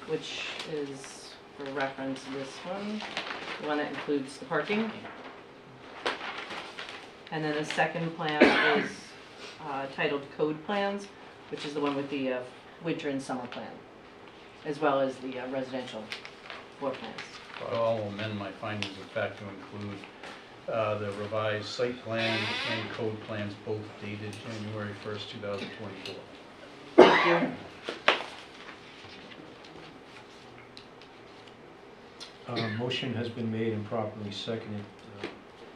which is for reference this one, the one that includes the parking. And then the second plan is titled code plans, which is the one with the winter and summer plan, as well as the residential floor plans. I'll amend my findings of fact to include the revised site plan and code plans, both dated January 1st, 2024. Thank you. Motion has been made and properly seconded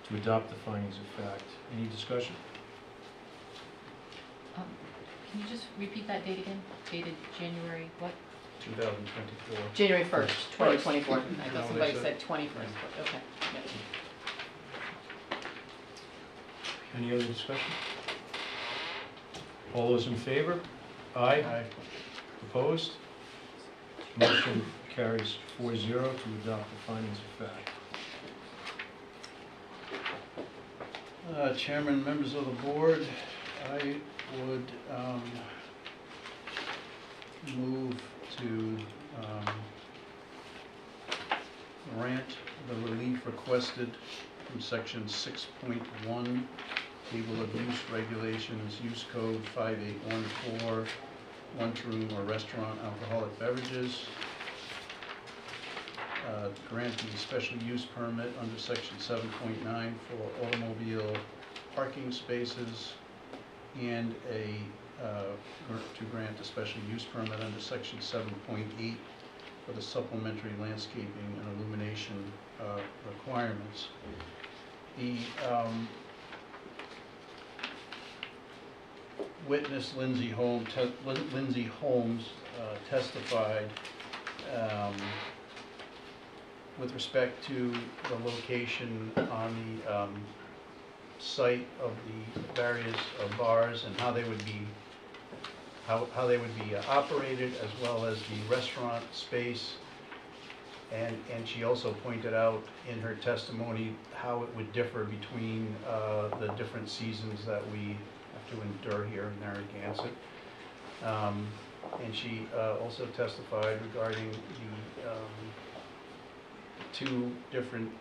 to adopt the findings of fact. Any discussion? Can you just repeat that date again? Dated January what? 2024. January 1st, 2024. I thought somebody said 21st, but okay. Yep. Any other discussion? All those in favor? Aye. Aye. Opposed? Motion carries 4-0 to adopt the findings of fact. Chairman, members of the board, I would move to grant the relief requested from section 6.1, table of use regulations, use code 5814, lunchroom or restaurant alcoholic beverages. Grant the special use permit under section 7.9 for automobile parking spaces, and to grant a special use permit under section 7.8 for the supplementary landscaping and illumination requirements. The witness Lindsay Holmes testified with respect to the location on the site of the various bars and how they would be operated, as well as the restaurant space. And she also pointed out in her testimony how it would differ between the different seasons that we have to endure here in Narragansett. And she also testified regarding the two different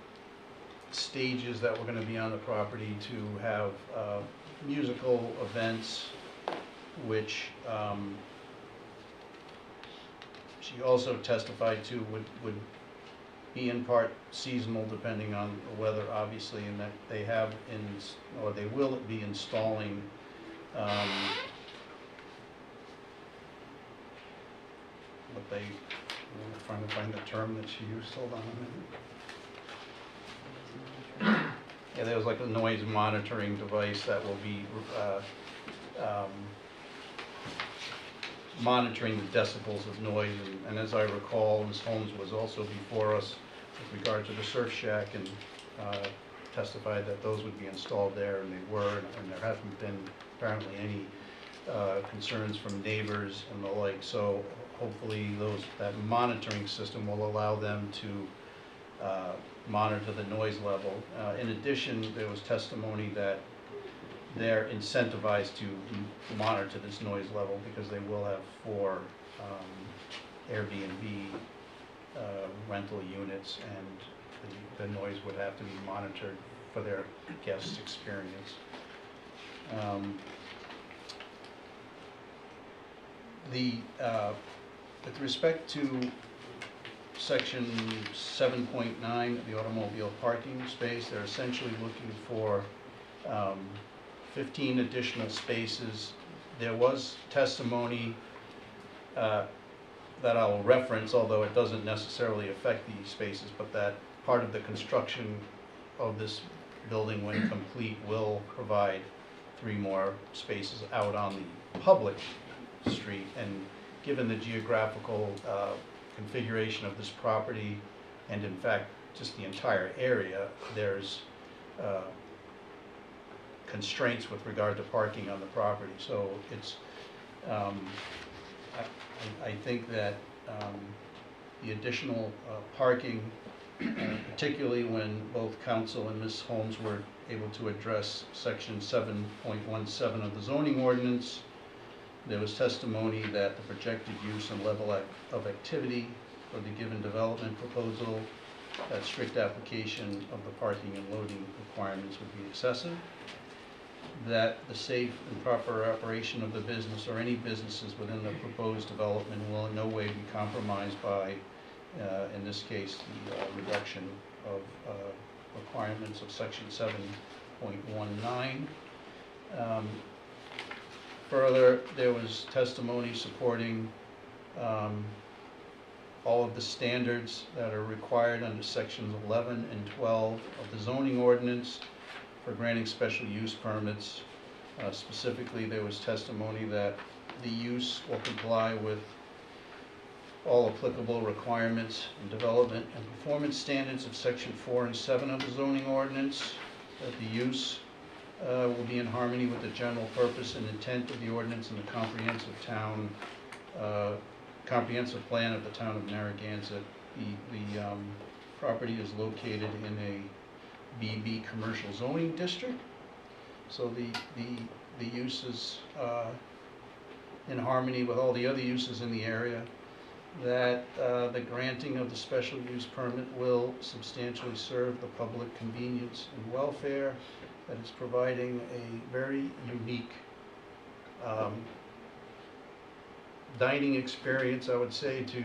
stages that were going to be on the property to have musical events, which she also testified to would be in part seasonal depending on the weather, obviously, and that they have or they will be installing I'm trying to find the term that she used. Hold on a minute. Yeah, there was like a noise monitoring device that will be monitoring the decibels of noise. And as I recall, Ms. Holmes was also before us with regard to the surf shack and testified that those would be installed there, and they were, and there haven't been apparently any concerns from neighbors and the like. So hopefully that monitoring system will allow them to monitor the noise level. In addition, there was testimony that they're incentivized to monitor this noise level because they will have 4 Airbnb rental units, and the noise would have to be monitored for their guests' experience. With respect to section 7.9, the automobile parking space, they're essentially looking for 15 additional spaces. There was testimony that I'll reference, although it doesn't necessarily affect these spaces, but that part of the construction of this building, when complete, will provide 3 more spaces out on the public street. And given the geographical configuration of this property, and in fact just the entire area, there's constraints with regard to parking on the property. So it's I think that the additional parking, particularly when both council and Ms. Holmes were able to address section 7.17 of the zoning ordinance, there was testimony that the projected use and level of activity for the given development proposal, that strict application of the parking and loading requirements would be excessive, that the safe and proper operation of the business or any businesses within the proposed development will in no way be compromised by, in this case, the reduction of requirements of section 7.19. Further, there was testimony supporting all of the standards that are required under sections 11 and 12 of the zoning ordinance for granting special use permits. Specifically, there was testimony that the use will comply with all applicable requirements and development and performance standards of section 4 and 7 of the zoning ordinance, that the use will be in harmony with the general purpose and intent of the ordinance and the comprehensive plan of the town of Narragansett. The property is located in a BB commercial zoning district, so the use is in harmony with all the other uses in the area, that the granting of the special use permit will substantially serve the public convenience and welfare, that it's providing a very unique dining experience, I would say, to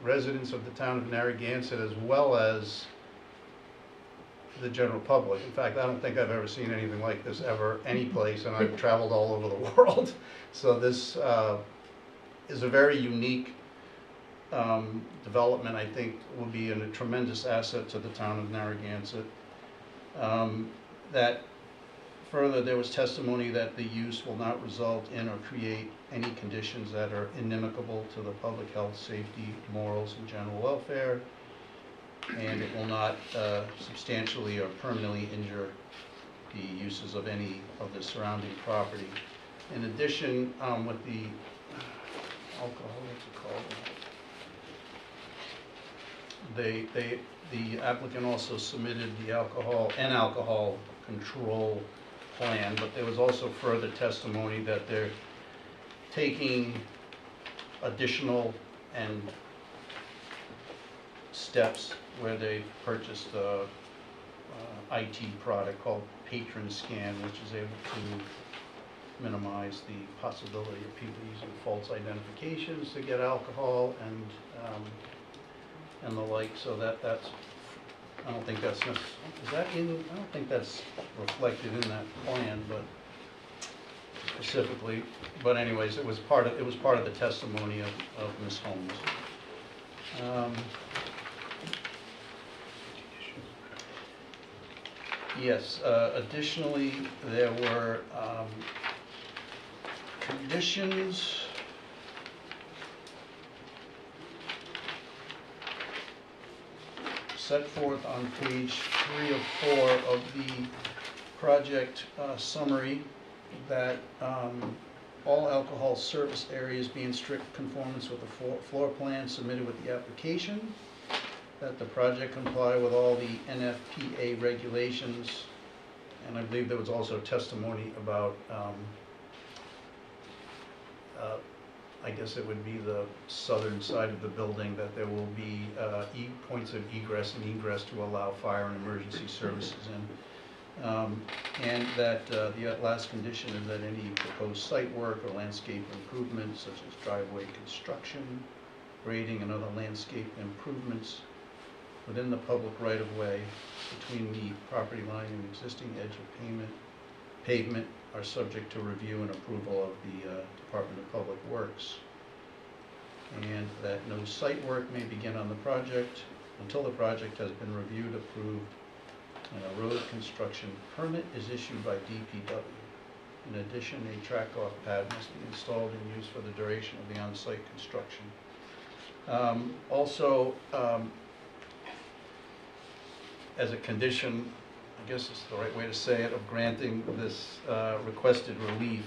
residents of the town of Narragansett as well as the general public. In fact, I don't think I've ever seen anything like this ever, any place, and I've traveled all over the world. So this is a very unique development. I think will be a tremendous asset to the town of Narragansett. That further, there was testimony that the use will not result in or create any conditions that are inimical to the public health, safety, morals, and general welfare, and it will not substantially or permanently injure the uses of any of the surrounding property. In addition, with the alcohol, what's it called? The applicant also submitted the alcohol control plan, but there was also further testimony that they're taking additional and steps where they purchased a IT product called Patron Scan, which is able to minimize the possibility of people using false identifications to get alcohol and the like. So that's, I don't think that's is that in, I don't think that's reflected in that plan, but specifically, but anyways, it was part of the testimony of Ms. Holmes. Yes, additionally, there were conditions set forth on page 3 of 4 of the project summary, that all alcohol service areas be in strict conformance with the floor plan submitted with the application, that the project comply with all the NFPA regulations, and I believe there was also testimony about, I guess it would be the southern side of the building, that there will be points of egress and egress to allow fire and emergency services in. And that the last condition is that any proposed site work or landscape improvements, such as driveway construction, grading, and other landscape improvements within the public right-of-way between the property line and existing edge of pavement pavement are subject to review and approval of the Department of Public Works. And that no site work may begin on the project until the project has been reviewed, approved, and a road construction permit is issued by DPW. In addition, a track-off pad must be installed and used for the duration of the on-site construction. Also, as a condition, I guess it's the right way to say it, of granting this requested relief,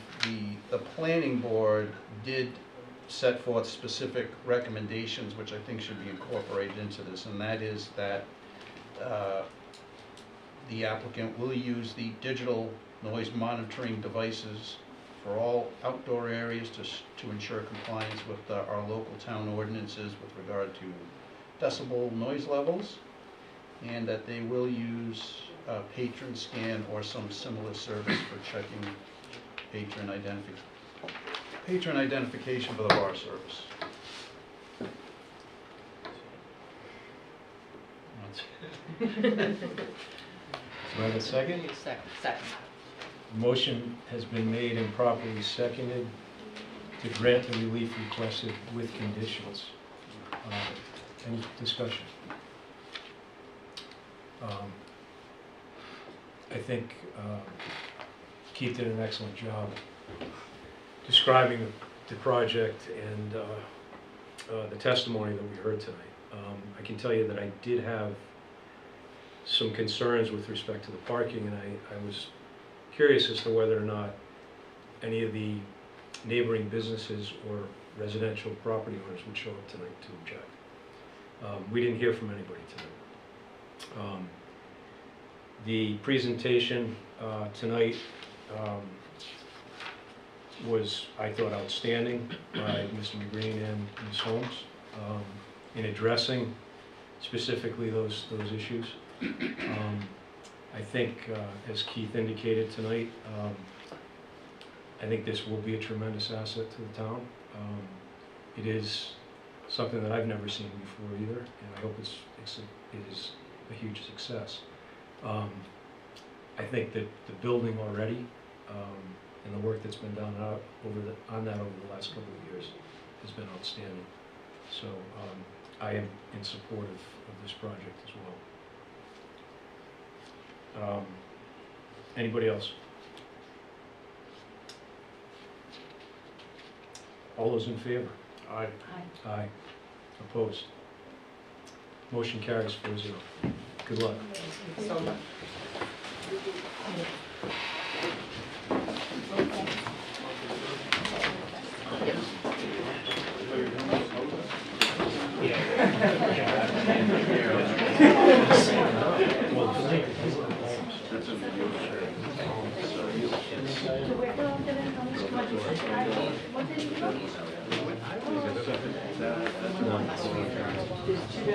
the planning board did set forth specific recommendations which I think should be incorporated into this, and that is that the applicant will use the digital noise monitoring devices for all outdoor areas to ensure compliance with our local town ordinances with regard to decibel noise levels, and that they will use patron scan or some similar service for checking patron identification for the bar service. Do I have a second? Second. Motion has been made and properly seconded to grant the relief requested with conditions. Any discussion? I think Keith did an excellent job describing the project and the testimony that we heard tonight. I can tell you that I did have some concerns with respect to the parking, and I was curious as to whether or not any of the neighboring businesses or residential property owners would show up tonight to object. We didn't hear from anybody tonight. The presentation tonight was, I thought, outstanding by Mr. McGreen and Ms. Holmes in addressing specifically those issues. I think, as Keith indicated tonight, I think this will be a tremendous asset to the town. It is something that I've never seen before either, and I hope it is a huge success. I think that the building already and the work that's been done over the last couple of years has been outstanding. So I am in support of this project as well. Anybody else? All those in favor? Aye. Aye. Opposed? Motion carries 4-0. Good luck. So much.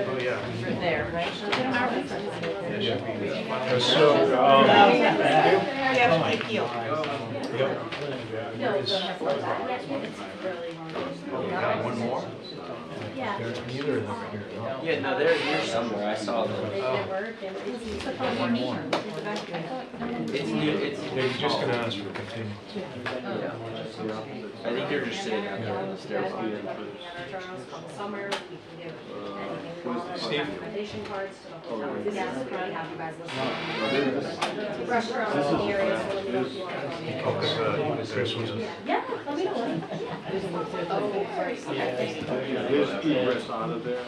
Oh, yeah. There, right? So, One more? Neither of them are here. No. Yeah, no, they're here somewhere, I saw them. One more. It's new, it's. They're just gonna ask for continuance. I think they're just sitting out there on the stairs. Summer, we can give anything we want, Steve? recommendation cards to the whole town. Yes, we have you guys listen. Restaurants, the areas, so let me know if you want to go there. Chris was Yeah, let me know. There's egress out of there,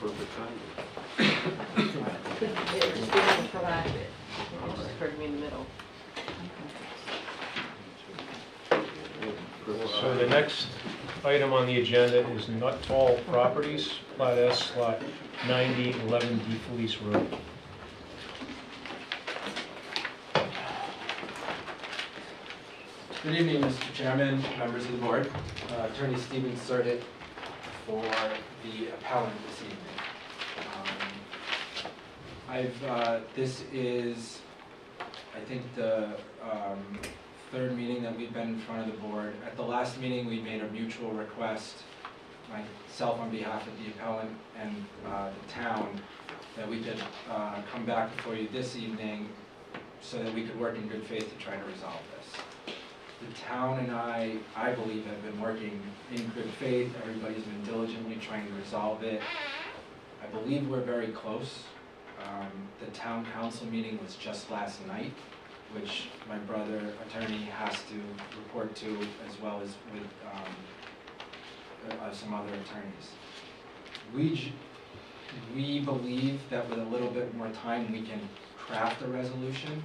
perfect time. It just didn't provide it. It just heard me in the middle. So the next item on the agenda is Nuttall Properties, Plat S, Lot 90, 11 D Felice Road. Good evening, Mr. Chairman, members of the board. Attorney Stephen Serdick for the appellant this evening. This is, I think, the third meeting that we've been in front of the board. At the last meeting, we made a mutual request, myself on behalf of the appellant and the town, that we could come back before you this evening so that we could work in good faith to try to resolve this. The town and I believe, have been working in good faith. Everybody's been diligently trying to resolve it. I believe we're very close. The town council meeting was just last night, which my brother attorney has to report to, as well as with some other attorneys. We believe that with a little bit more time, we can craft a resolution.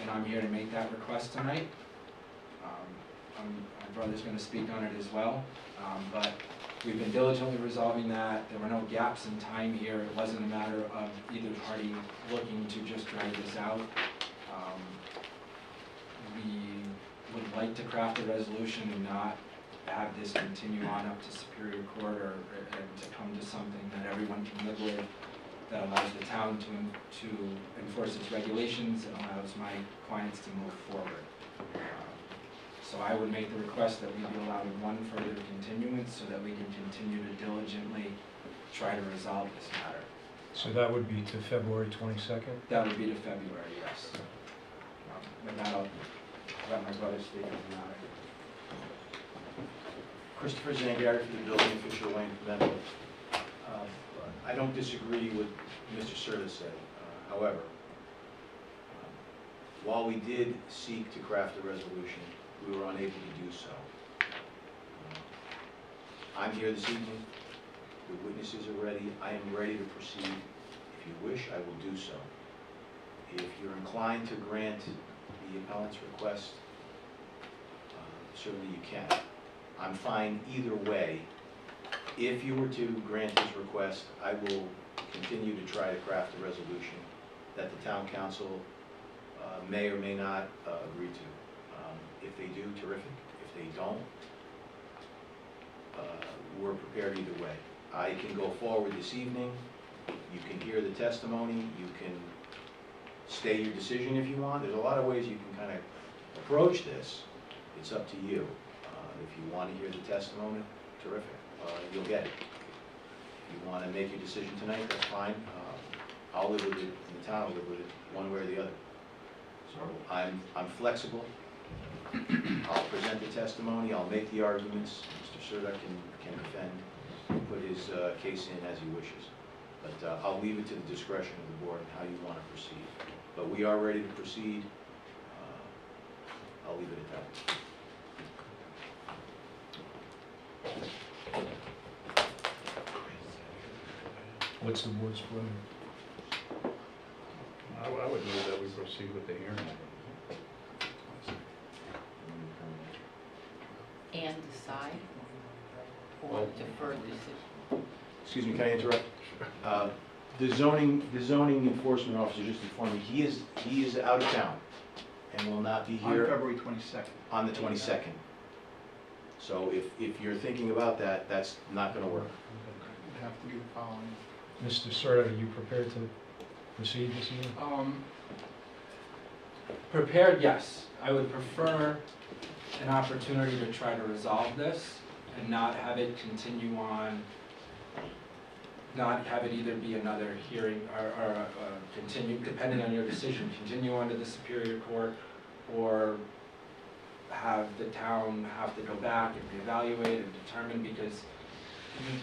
And I'm here to make that request tonight. My brother's going to speak on it as well. But we've been diligently resolving that. There were no gaps in time here. It wasn't a matter of either party looking to just drag this out. We would like to craft a resolution and not have this continue on up to Superior Court, and to come to something that everyone can live with, that allows the town to enforce its regulations and allows my clients to move forward. So I would make the request that we be allowed one further continuance so that we can continue to diligently try to resolve this matter. So that would be to February 22nd? That would be to February, yes. With that, I'll let my brother speak on the matter. Christopher Zangari for the building official, Wayne Pimentel. I don't disagree with Mr. Serta said. However, while we did seek to craft a resolution, we were unable to do so. I'm here this evening. The witnesses are ready. I am ready to proceed. If you wish, I will do so. If you're inclined to grant the appellant's request, certainly you can. I'm fine either way. If you were to grant his request, I will continue to try to craft a resolution that the town council may or may not agree to. If they do, terrific. If they don't, we're prepared either way. I can go forward this evening. You can hear the testimony. You can state your decision if you want. There's a lot of ways you can kind of approach this. It's up to you. If you want to hear the testimony, terrific. You'll get it. If you want to make your decision tonight, that's fine. I'll live with it, and the town will live with it, one way or the other. So I'm flexible. I'll present the testimony. I'll make the arguments. Mr. Serta can defend, put his case in as he wishes. But I'll leave it to the discretion of the board and how you want to proceed. But we are ready to proceed. I'll leave it at that. What's the board's pleasure? I would move that we proceed with the hearing. And decide, or defer decision. Excuse me, can I interrupt? The zoning enforcement officer just informed me, he is out of town and will not be here. On February 22nd. On the 22nd. So if you're thinking about that, that's not going to work. Would have to be the following. Mr. Serta, are you prepared to proceed this evening? Prepared, yes. I would prefer an opportunity to try to resolve this and not have it continue on, not have it either be another hearing or continue, depending on your decision, continue on to the Superior Court, or have the town have to go back and reevaluate and determine, because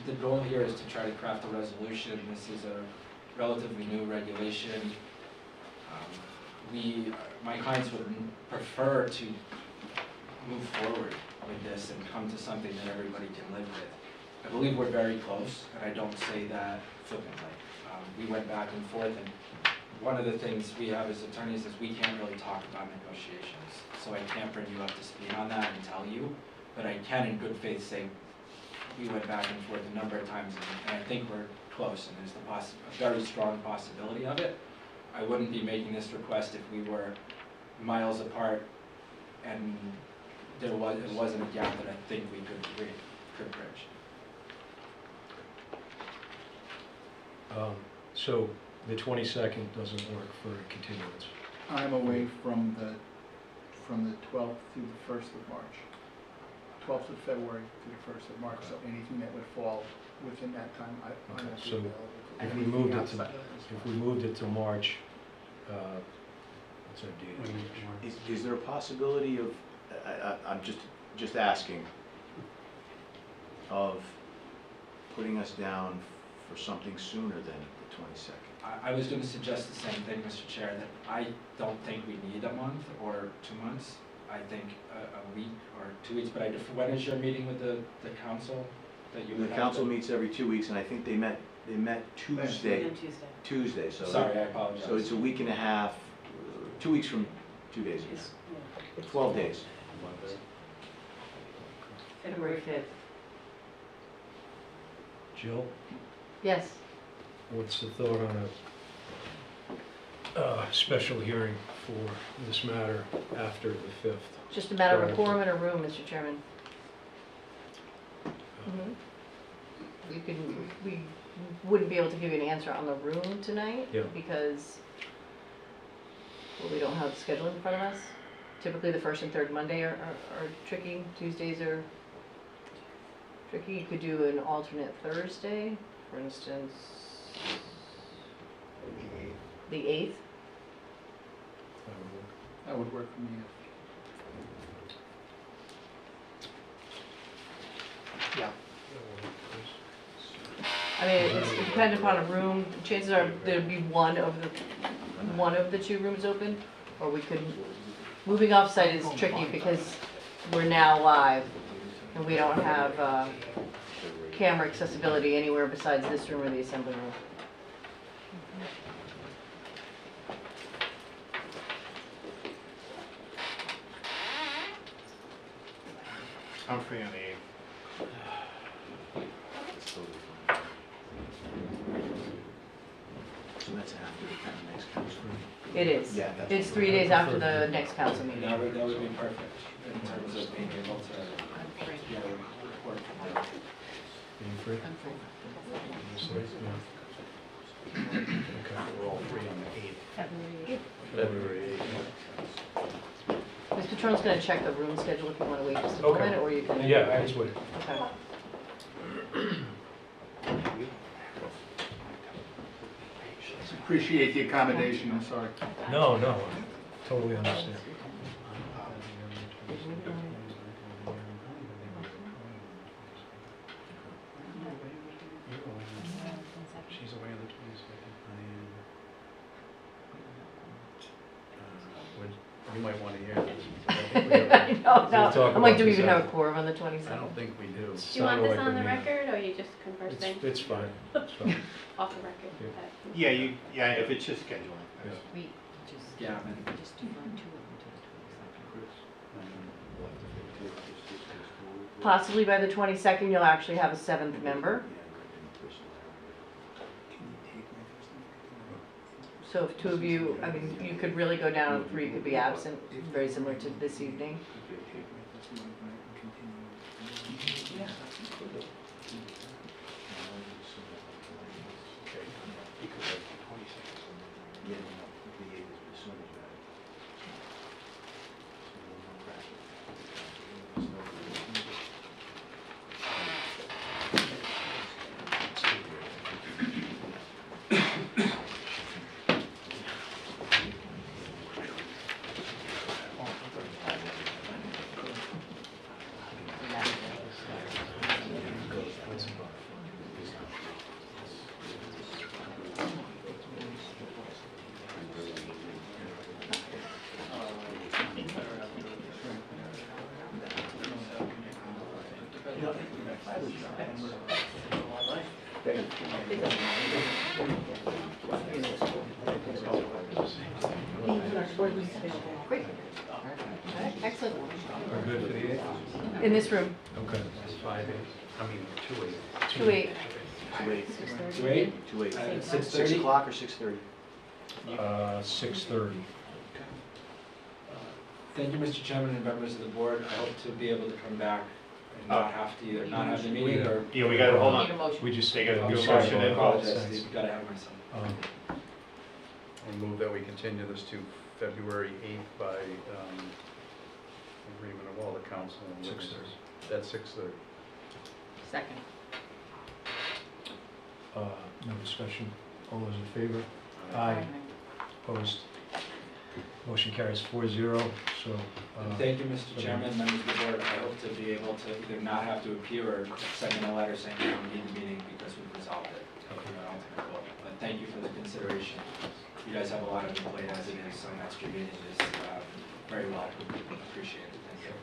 the goal here is to try to craft a resolution. This is a relatively new regulation. My clients would prefer to move forward with this and come to something that everybody can live with. I believe we're very close, and I don't say that flippantly. We went back and forth, and one of the things we have as attorneys is we can't really talk about negotiations. So I can't bring you up to speed on that and tell you, but I can in good faith say we went back and forth a number of times, and I think we're close, and there's a very strong possibility of it. I wouldn't be making this request if we were miles apart and it wasn't a gap that I think we could bridge. So the 22nd doesn't work for a continuance? I'm away from the 12th through the 1st of March. 12th of February to the 1st of March, so anything that would fall within that time, I won't be So available. if we moved it to March, what's our date? Is there a possibility of, I'm just asking, of putting us down for something sooner than the 22nd? I was gonna suggest the same thing, Mr. Chair, that I don't think we need a month or 2 months. I think a week or 2 weeks, but when is your meeting with the council that you would The have council to- meets every 2 weeks, and I think they met Tuesday. Tuesday, so. Sorry, I apologize. So it's a week and a half, 2 weeks from 2 days ago. 12 days. February 5th. Jill, Yes. what's the thought on a special hearing for this matter after the 5th? Just a matter of a Prior to- quorum in a room, Mr. Chairman. We wouldn't be able to give you an answer on the room tonight Yeah. because, well, we don't have the schedule in front of us. Typically, the first and third Monday are tricky. Tuesdays are tricky. You could do an alternate Thursday, for instance, the 8th. That would work for me. Yeah. I mean, it's dependent upon a room. Chances are there'd be one of the two rooms open, or we could. Moving off-site is tricky because we're now live, and we don't have camera accessibility anywhere besides this room or the assembly room. I'm free on the 8th. So that's after the next council meeting? It is. Yeah, that's It's what 3 we're- days after the next council meeting. That would be perfect in terms of being able to get a report from them. Are you free? I'm free. We're all free on the 8th. February 8th. Ms. Patron's gonna check the room schedule if you wanna wait just a Okay. moment, or you can. Yeah, let's wait. Okay. Appreciate the accommodation, I'm sorry. No, I totally understand. She's away on the 22nd. You might want to hear this. No, I'm like, do we even have a quorum on the 22nd? I don't think we do. Do you want this on the record, or you just conversing? It's fine, it's fine. Off the record? Yeah. Yeah, if it's just scheduling. Yeah. We just, Yeah. just do one, two of them to the 22nd. Possibly by the 22nd, you'll actually have a 7th member. So if two of you, I mean, you could really go down and 3 could be absent, very similar to this evening. Great. All right, excellent. We're good for the 8th? In this room. Okay. 5/8. I mean, 2/8. 2/8. 2/8. 2/8. 6 6:30? o'clock or 6:30? 6:30. Thank you, Mr. Chairman and members of the board. I hope to be able to come back and not have to either not have the meeting or. Yeah, we gotta, hold Need a on. motion. We just, they gotta I'm do a sorry, motion I and apologize. Thanks. Got ahead of myself. I move that we continue this to February 8th by agreement of all the council and witnesses. 6:30. At 6:30. Second. No discussion. All those in favor? Aye. Opposed? Motion carries 4-0, so. Thank you, Mr. Chairman, members of the board. I hope to be able to either not have to appear or send in a letter saying we don't need the meeting because we've resolved it. Okay. Ultimate goal. But thank you for the consideration. You guys have a lot on your plate as it is, so an extra meeting is very welcome. Appreciate it. Thank you.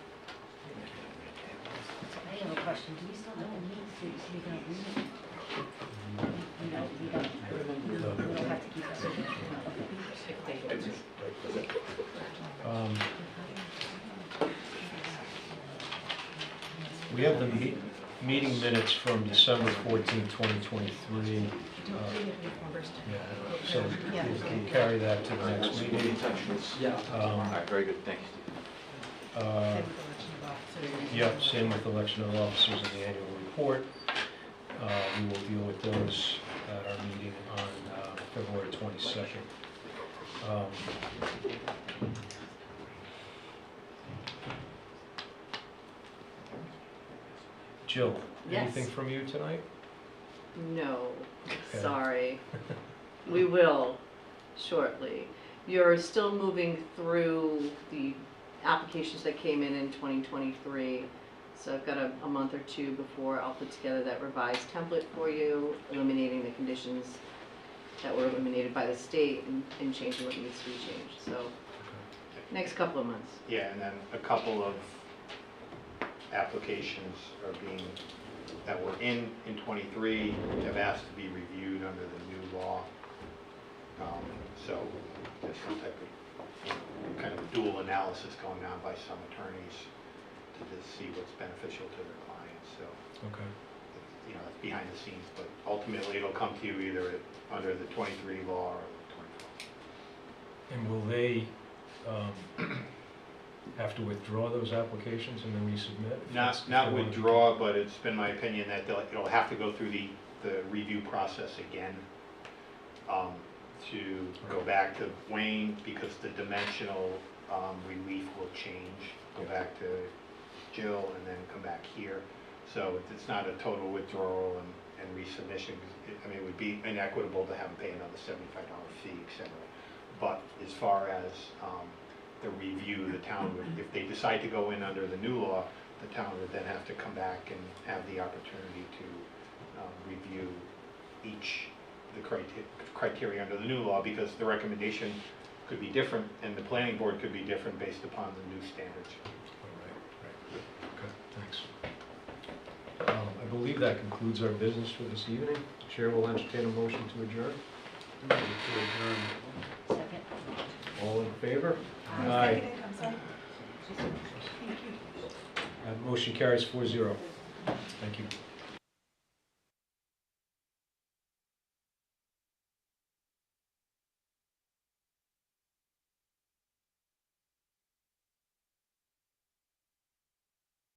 I have a question, do we still have a meeting so we can agree? We don't have to keep it. We have the meeting minutes from December 14, 2023. Yeah, so we'll carry that to the next meeting. All right, very good, thanks. Yep, same with election of officers in the annual report. We will deal with those at our meeting on February 22nd. Jill, Yes. anything from you tonight? No, Okay. sorry. We will shortly. You're still moving through the applications that came in 2023. So I've got a month or two before I'll put together that revised template for you, eliminating the conditions that were eliminated by the state and changing what needs to be changed. So next couple of months. Yeah, and then a couple of applications are being, that were in 23, have asked to be reviewed under the new law. So there's some type of kind of dual analysis going on by some attorneys to just see what's beneficial to their clients. So, Okay. you know, it's behind the scenes, but ultimately it'll come to you either under the 23 law or the 24. And will they have to withdraw those applications and then resubmit? Not withdraw, but it's been my opinion that it'll have to go through the review process again to go back to Wayne, because the dimensional relief will change. Go back to Jill and then come back here. So it's not a total withdrawal and resubmission. I mean, it would be inequitable to have them pay another $75 fee, etc. But as far as the review, the town would, if they decide to go in under the new law, the town would then have to come back and have the opportunity to review the criteria under the new law, because the recommendation could be different and the planning board could be different based upon the new standards. Right. Okay, thanks. I believe that concludes our business for this evening. The chair will entertain a motion to adjourn. Second. All in favor? Aye. That motion carries 4-0. Thank you.